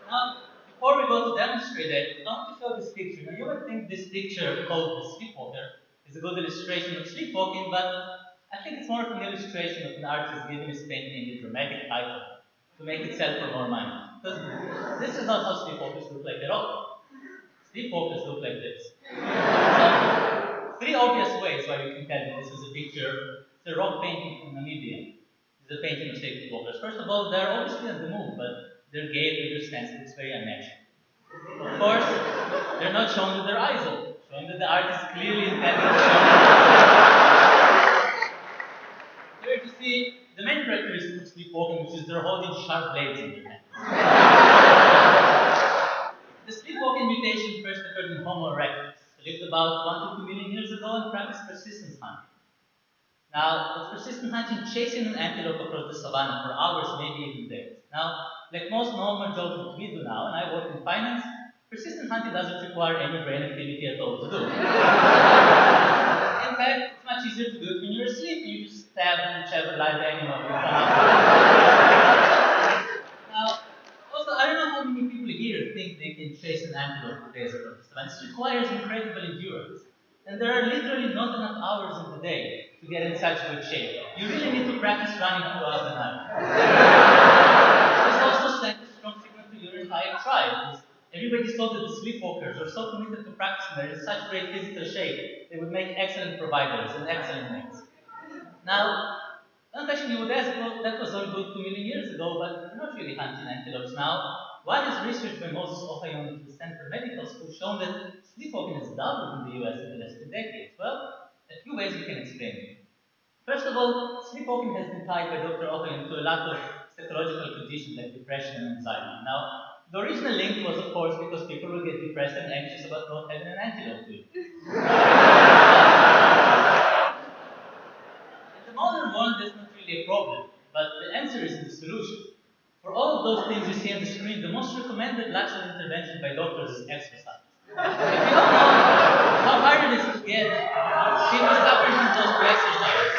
Now, before we go to demonstrate that, I want to show this picture. Now, you would think this picture called The Sleepwalker is a good illustration of sleepwalking, but I think it's more of an illustration of an artist giving his painting a dramatic title to make it sell for more money. Because this is not how sleepwalkers look like at all. Sleepwalkers look like this. So, three obvious ways why we can tell that this is a picture. It's a rock painting from Namibia. It's a painting of sleepwalkers. First of all, they're obviously on the move, but their gait and their stance looks very unnatural. Of course, they're not shown with their eyes open, showing that the artist clearly intended to show. Here to see the main characteristic of sleepwalking, which is they're holding sharp blades in their hands. The sleepwalking mutation first occurred in Homo erectus, who lived about 1 to 2 million years ago and practiced persistence hunting. Now, with persistent hunting, chasing an antelope across the savannah for hours, maybe even days. Now, like most normal jobs that we do now, and I work in finance, persistent hunting doesn't require any brain activity at all to do. In fact, it's much easier to do it when you're asleep. You just stab whichever live animal you come up with. Now, also, I don't know how many people here think they can chase an antelope for days across the savannah. This requires incredible endurance. And there are literally not enough hours in the day to get in such good shape. You really need to practice running throughout the night. This also sends a strong signal to your entire tribe. Everybody's told that the sleepwalkers are so committed to practice and they're in such great physical shape, they would make excellent providers and excellent mates. Now, one question you would ask, well, that was all good 2 million years ago, but we're not really hunting antelopes now. Why has research by Moses Ohayon of the Stanford Medical School shown that sleepwalking has doubled in the US in the last 2 decades? Well, a few ways we can explain it. First of all, sleepwalking has been tied by Dr. Ohayon to a lot of psychological conditions like depression and anxiety. Now, the original link was, of course, because people will get depressed and anxious about not having an antelope to eat. In the modern world, that's not really a problem, but the answer is in the solution. For all of those things you see on the screen, the most recommended lifestyle intervention by doctors is exercise. If you don't know how hard it is to get people suffering from those to exercise,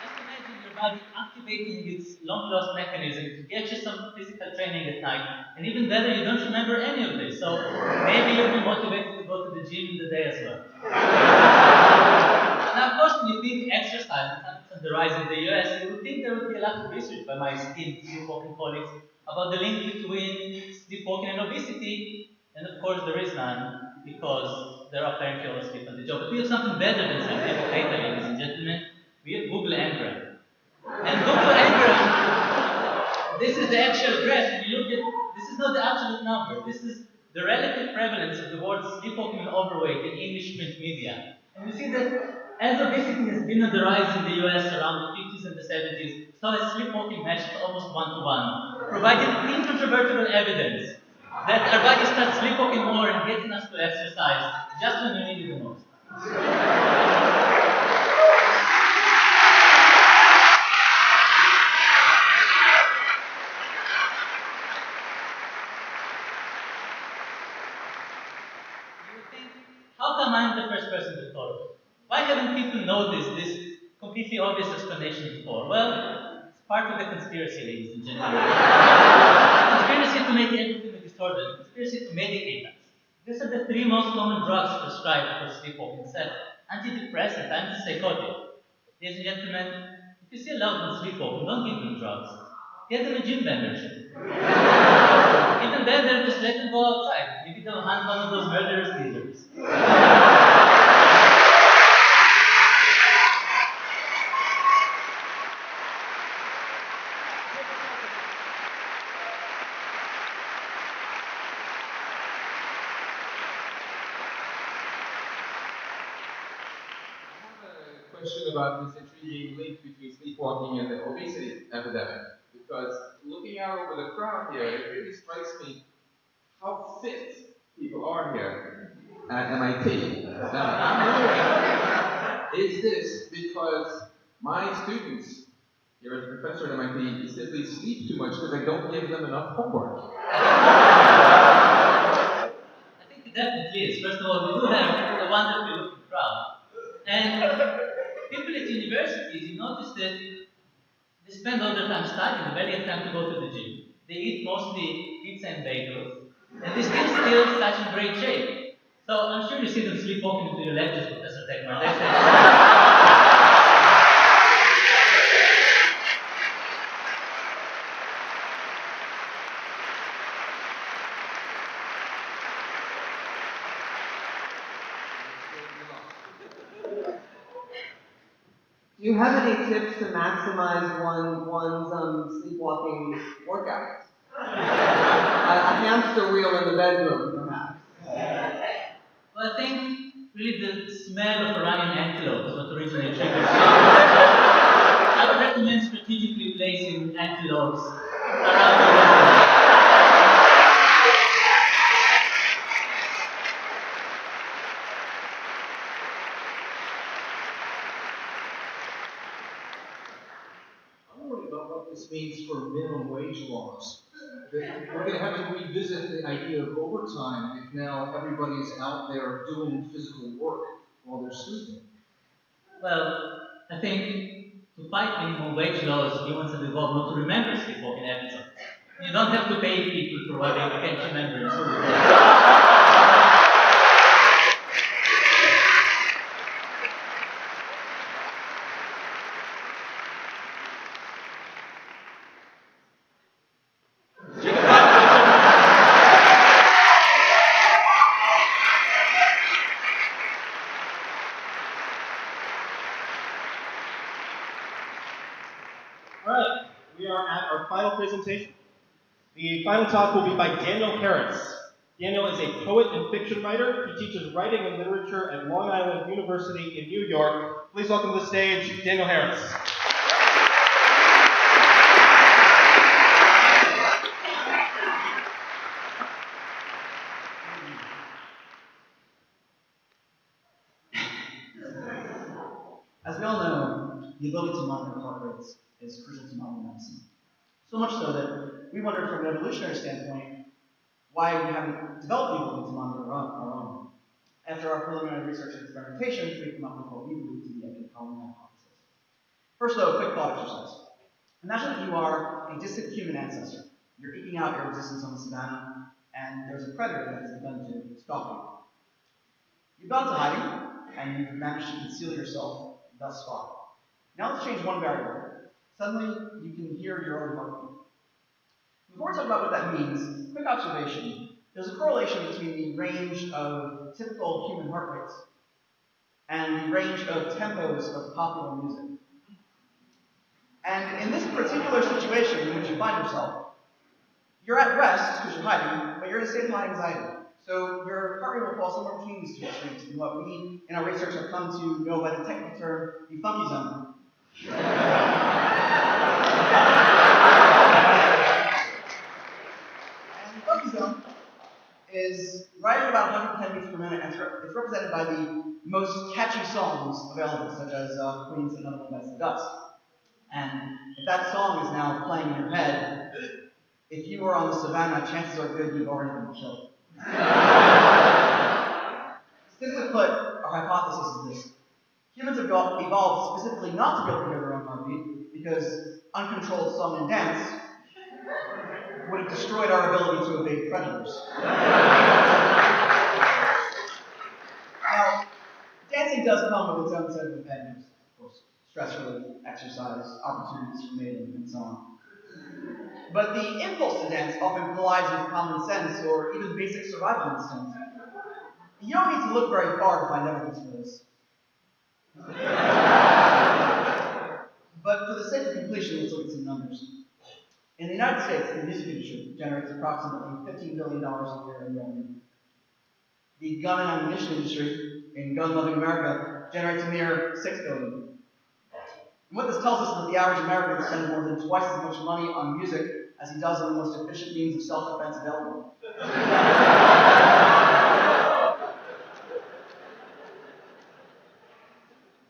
just imagine your body activating its long-lost mechanism to get you some physical training at night, and even better, you don't remember any of this, so maybe you'll be motivated to go to the gym in the day as well. Now, of course, when you think exercise and the rise in the US, you would think there would be a lot of research by my esteemed sleepwalking colleagues about the link between sleepwalking and obesity, and of course there is none, because there are apparently all asleep on the job. But we have something better than scientific data, ladies and gentlemen. We have Google Ngram. And Google Ngram, this is the actual graph, and you look at, this is not the absolute number, this is the relative prevalence of the words sleepwalking and overweight in English print media. And we see that as obesity has been on the rise in the US around the 50s and the 70s, so has sleepwalking matched almost 1-to-1, providing incontrovertible evidence that our bodies start sleepwalking more and getting us to exercise just when we need it the most. How come I'm the first person to thought of it? Why haven't people noticed this completely obvious explanation before? Well, it's part of the conspiracy, ladies and gentlemen. Conspiracy to make everything a disorder, conspiracy to medicate us. These are the 3 most common drugs prescribed for sleepwalking: antidepressant, antipsychotic. Ladies and gentlemen, if you see a loved one sleepwalking, don't give them drugs. Get them a gym membership. Even better, just let them go outside. Maybe they'll hunt one of those murderous leaders. Question about this intriguing link between sleepwalking and the obesity epidemic. Because looking out over the crowd here, it really strikes me how fit people are here at MIT. And I'm wondering, is this because my students here as a professor at MIT simply sleep too much because I don't give them enough homework? I think it definitely is. First of all, we do have a wonderful looking crowd. And people at universities, you notice that they spend all their time studying, they barely have time to go to the gym. They eat mostly pizza and bagels, and they still such in great shape. So I'm sure you see them sleepwalking into your lectures, Professor Techman. Do you have any tips to maximize one's sleepwalking workouts? A hamster wheel in the bedroom, perhaps. Well, I think really the smell of a running antelope is what originally triggered it. I would recommend strategically placing antelopes around the reservoir. I'm worried about what this means for minimum wage laws. We're going to have to revisit the idea of overtime if now everybody's out there doing physical work while they're sleeping. Well, I think to fight minimum wage laws, humans have evolved not to remember sleepwalking episodes. You don't have to pay people for what they can't remember in school. All right, we are at our final presentation. The final talk will be by Daniel Harris. Daniel is a poet and fiction writer. He teaches writing and literature at Long Island University in New York. Please welcome to the stage, Daniel Harris. As we all know, the ability to monitor heart rates is crucial to modern medicine. So much so that we wondered from an evolutionary standpoint why we haven't developed the ability to monitor our own. After our preliminary research and experimentation, we came up with what we believe to be a compelling hypothesis. First, though, a quick thought exercise. Imagine that you are a distant human ancestor. You're eking out your existence on the savannah, and there's a predator that has begun to stalk you. You've gone to hiding, and you've managed to conceal yourself thus far. Now let's change one variable. Suddenly, you can hear your own heartbeat. Before we talk about what that means, quick observation. There's a correlation between the range of typical human heart rates and the range of tempos of popular music. And in this particular situation in which you find yourself, you're at rest because you're hiding, but you're in a state of high anxiety. So your heart rate will fall somewhere between these two extremes, in what we, in our research, have come to know by the technical term, the funky zone. And the funky zone is right at about 110 beats per minute, and it's represented by the most catchy songs available, such as Queen's Another One Bites the Dust. And if that song is now playing in your head, if you were on the savannah, chances are good you've already been killed. Simply put, our hypothesis is this. Humans have evolved specifically not to be able to hear their own heartbeat, because uncontrolled song and dance would have destroyed our ability to evade predators. Now, dancing does come with its own set of advantages, of course. Stress relief, exercise, opportunities for mating, and so on. But the impulse to dance often collides with common sense or even basic survival instincts. You don't need to look very far to find evidence for this. But for the sake of completion, let's look at some numbers. In the United States, the music industry generates approximately $15 billion a year in revenue. The gun and ammunition industry in gun-loving America generates a mere $6 billion. And what this tells us is that the average American spends more than twice as much money on music as he does on the most efficient means of self-defense available.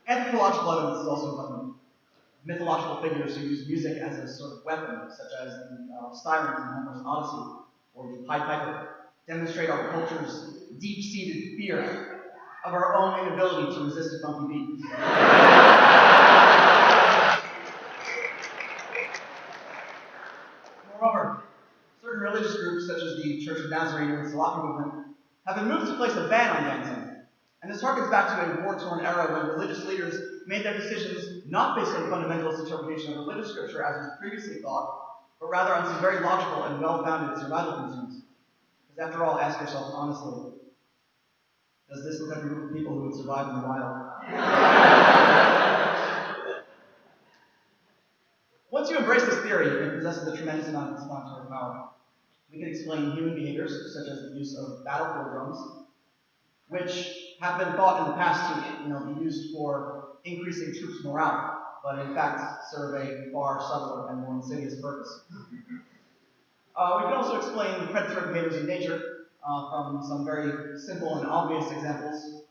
Anthropological evidence is also abundant. Mythological figures who use music as a sort of weapon, such as the sirens in Homer's Odyssey, or the Pied Piper, demonstrate our culture's deep-seated fear of our own inability to resist a funky beat. Moreover, certain religious groups, such as the Church of Nazarene or the Salafi movement, have been moved to place a ban on dancing. And this harkens back to a war-torn era when religious leaders made their decisions not based on fundamentalist interpretation of religious scripture as was previously thought, but rather on some very logical and well-founded survival concerns. Because after all, ask yourself honestly, does this look like a group of people who would survive in the wild? Once you embrace this theory, it possesses a tremendous amount of explanatory power. We can explain human behaviors, such as the use of battlefield drums, which have been thought in the past to be used for increasing troops' morale, but in fact serve a far subtler and more insidious purpose. We can also explain predatory behaviors in nature from some very simple and obvious examples.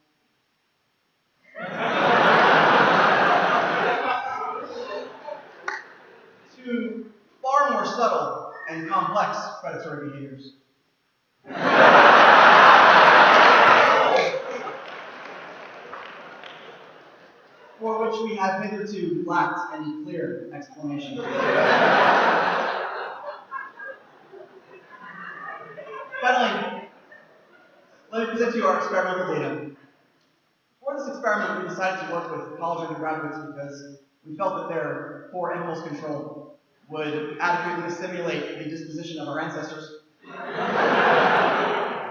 To far more subtle and complex predatory behaviors. For which we have hitherto lacked any clear explanation. Finally, let me present to you our experimental data. For this experiment, we decided to work with college undergraduates because we felt that their poor impulse control would adequately simulate the disposition of our ancestors.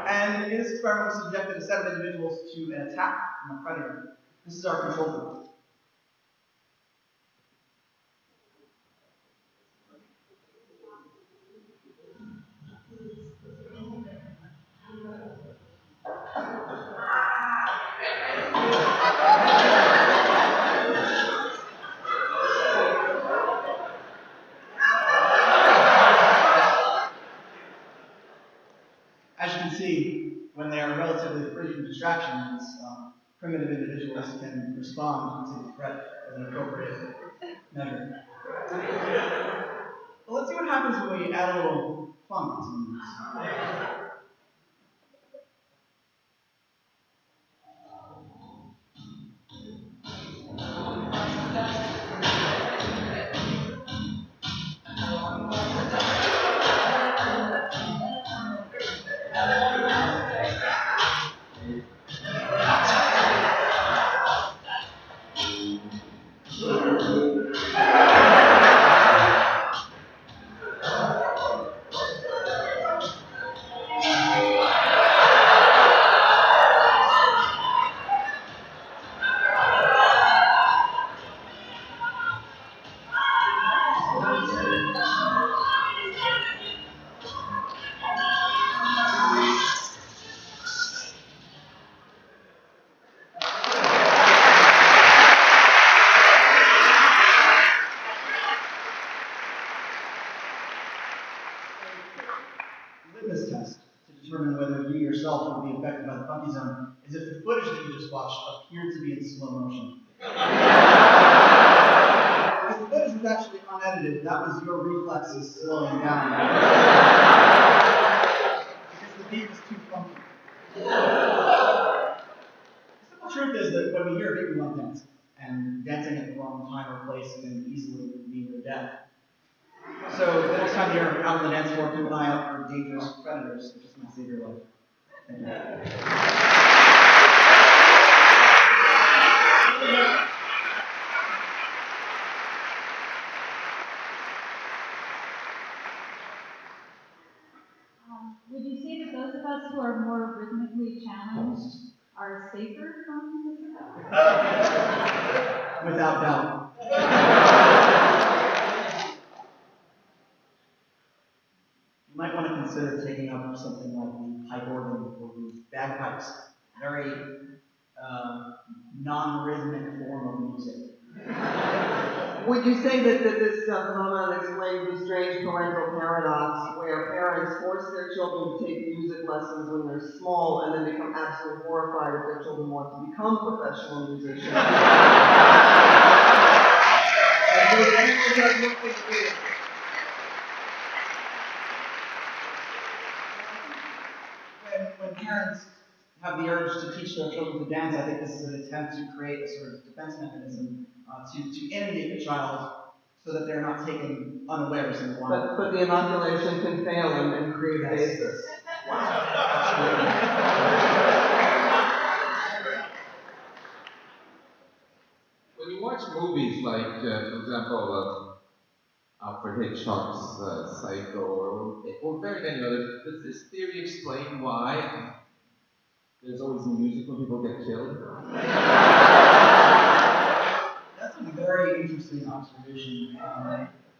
And in this experiment, we subjected a set of individuals to an attack from a predator. This is our control group. As you can see, when they are relatively free from distractions, primitive individuals can respond to the threat with an appropriate measure. But let's see what happens when we add a little funk to this. Litmus test to determine whether you yourself will be affected by the funky zone is if the footage that you just watched appeared to be in slow motion. If the footage was actually unedited, that was your reflexes slowing down. Because the beat was too funky. The simple truth is that when we hear it, we want to dance. And dancing at the wrong time or place can easily lead to death. So the next time you're out on the dance floor, keep an eye out for dangerous predators that just might save your life. Thank you. Would you say that those of us who are more rhythmically challenged are safer from this event? Without doubt. You might want to consider taking up something like the pipe organ or the bagpipes. Very non-rhythmic form of music. Would you say that this phenomenon explains the strange parental paradox where parents force their children to take music lessons when they're small and then become absolutely horrified if their children want to become professional musicians? When parents have the urge to teach their children to dance, I think this is an attempt to create a sort of defense mechanism to inundate the child so that they're not taken unawares in the wild. But the inoculation can fail and create a basis. When you watch movies like, for example, Alfred Hitchcock's Psycho, or very many others, does this theory explain why there's always music when people get killed? That's a very interesting observation.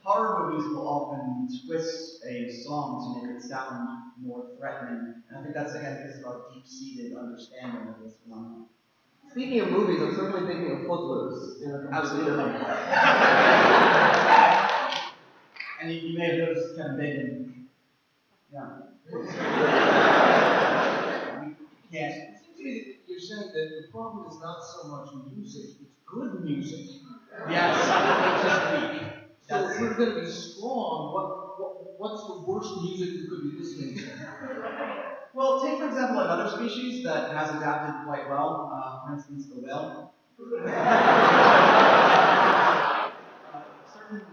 Horror movies will often twist a song to make it sound more threatening, and I think that's again because of our deep-seated understanding of this phenomenon. Speaking of movies, I'm certainly thinking of Footloose. Absolutely. And you may have noticed Kevin Bacon. Yeah. Yes. You're saying that the problem is not so much music, it's good music. Yes. So if we're going to be strong, what's the worst music we could be listening to? Well, take for example another species that has adapted quite well, for instance the whale.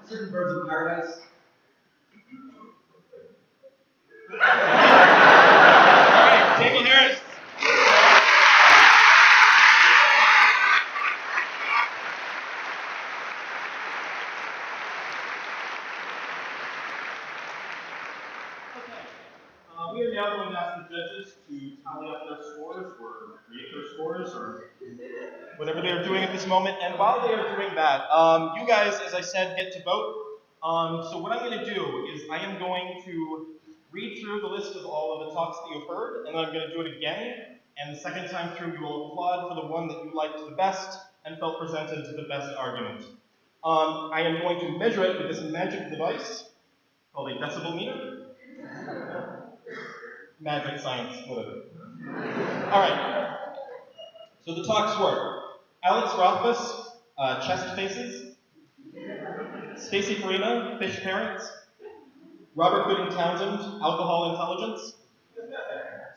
Certain birds of paradise. Table Harris. We are now going to ask the judges to tally up their scores or create their scores or whatever they are doing at this moment. And while they are doing that, you guys, as I said, get to vote. So what I'm going to do is I am going to read through the list of all of the talks that you've heard, and then I'm going to do it again. And the second time through, you will applaud for the one that you liked the best and felt presented the best argument. I am going to measure it with this magic device called a decibel meter. Magic science, whatever. All right. So the talks were Alex Rothfuss, chest faces; Stacy Farina, fish parents; Robert Gooding Townsend, alcohol intelligence;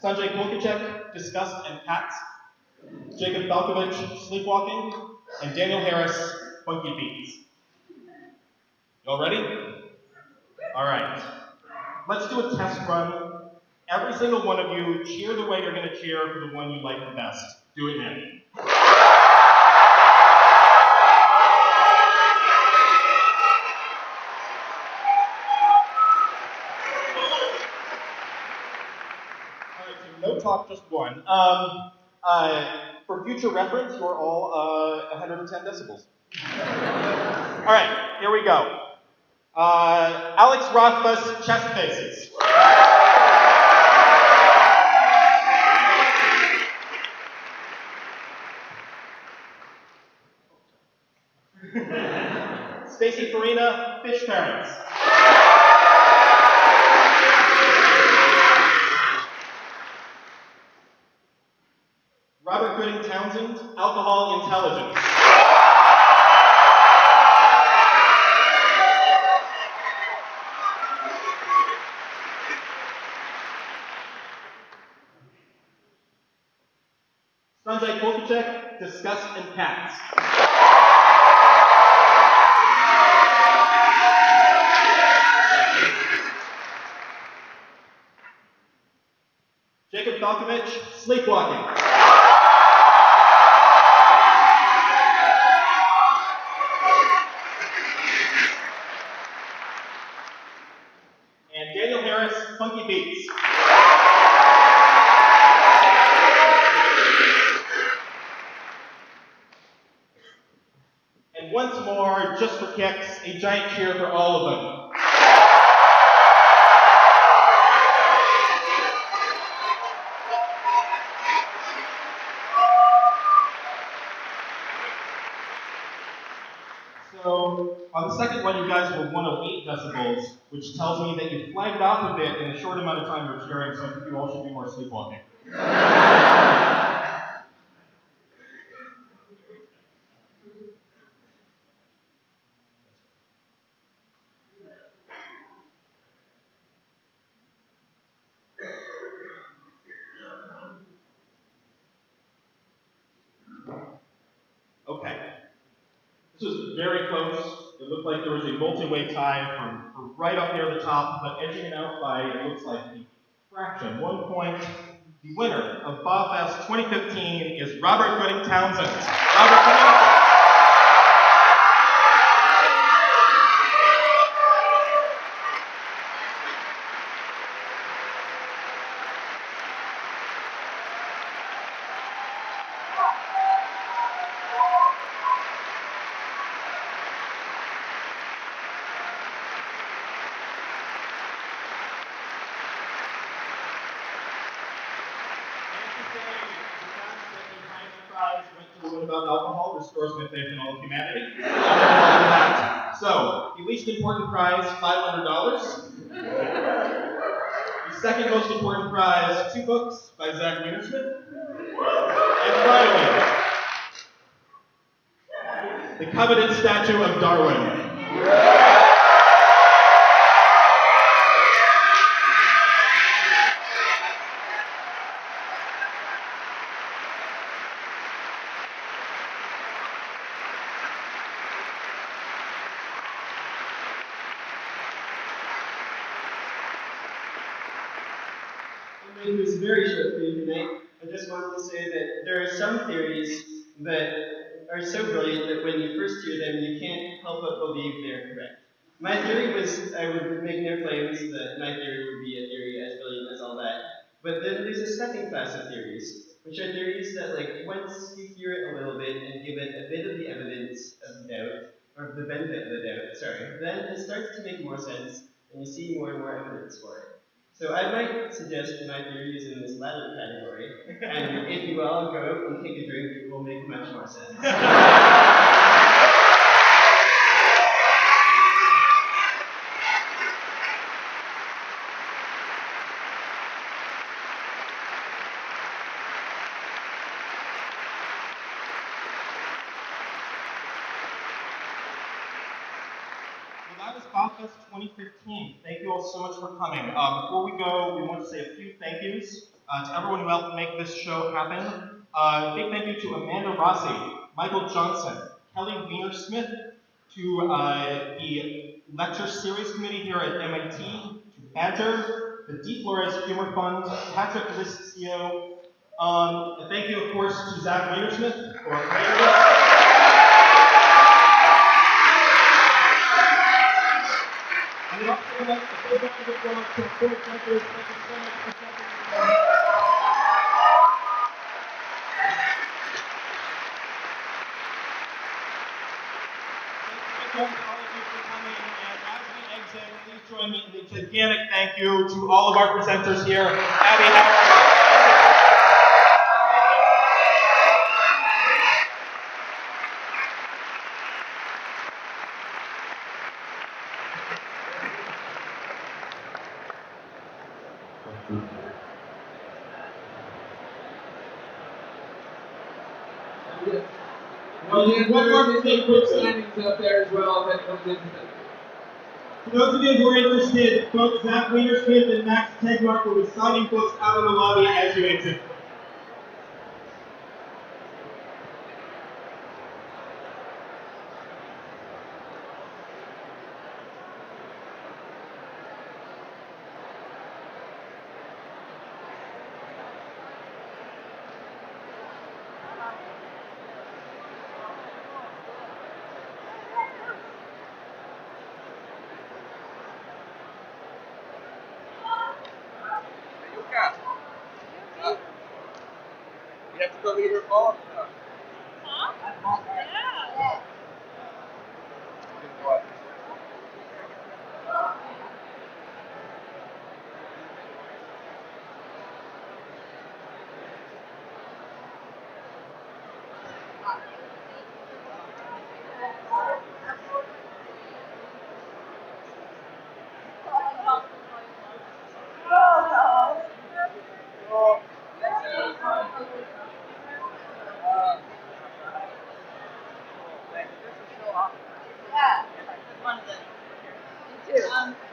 Sanjay Kolkachek, disgust and cats; Jacob Falkovich, sleepwalking; and Daniel Harris, funky beats. Y'all ready? All right. Let's do a test run. Every single one of you, cheer the way you're going to cheer for the one you like the best. Do it now. No talk, just one. For future reference, you're all 110 decibels. All right, here we go. Alex Rothfuss, chest faces. Stacy Farina, fish parents. Robert Gooding Townsend, alcohol intelligence. Sanjay Kolkachek, disgust and cats. Jacob Falkovich, sleepwalking. And Daniel Harris, funky beats. And once more, just for kicks, a giant cheer for all of them. So, on the second one, you guys were 108 decibels, which tells me that you flagged off a bit in the short amount of time you're cheering, so I think you all should be more sleepwalking. Okay. This was very close. It looked like there was a multi-way tie from right up near the top, but edging it out by, it looks like, a fraction, 1 point. The winner of BAHFest 2015 is Robert Gooding Townsend. Robert Gooding. About alcohol restores my faith in all of humanity. So, the least important prize, $500. The second most important prize, 2 books by Zach Wienersmith. And finally, the coveted statue of Darwin. It was very short for you tonight. I just wanted to say that there are some theories that are so brilliant that when you first hear them, you can't help but believe they're correct. My theory was I would make no claims that my theory would be a theory as brilliant as all that. But then there's a second class of theories, which are theories that, like, once you hear it a little bit and give it a bit of the evidence of doubt, or the benefit of the doubt, sorry, then it starts to make more sense and you see more and more evidence for it. So I might suggest my theories in this latter category, and if you all go out and take a drink, it will make much more sense. Well, that was BAHFest 2015. Thank you all so much for coming. Before we go, we want to say a few thank yous to everyone who helped make this show happen. A big thank you to Amanda Rossi, Michael Johnson, Kelly Wiener-Smith, to the Lecture Series Committee here at MIT, to Badger, the D. Flores Humor Fund, Patrick Liscio. And thank you, of course, to Zach Wiener-Smith for creating this. And we'd also like a big round of applause to our board members. Thank you so much for jumping in. Thank you to all of you for coming. And as we exit, please join me in a gigantic thank you to all of our presenters here. Abby Howard. Well, yeah, one more to take quick signings up there as well, if anyone's interested. For those of you who are interested, both Zach Wiener-Smith and Max Tegmark will be signing books out in the lobby as you exit. You have to go lead her ball.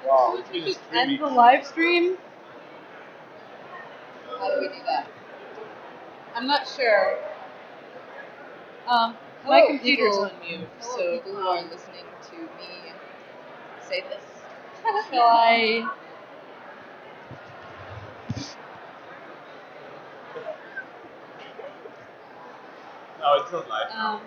Wow, we can just end the live stream. How do we do that? I'm not sure. My computer's on mute, so people who are listening to me say this. Shall I? No, it's not live.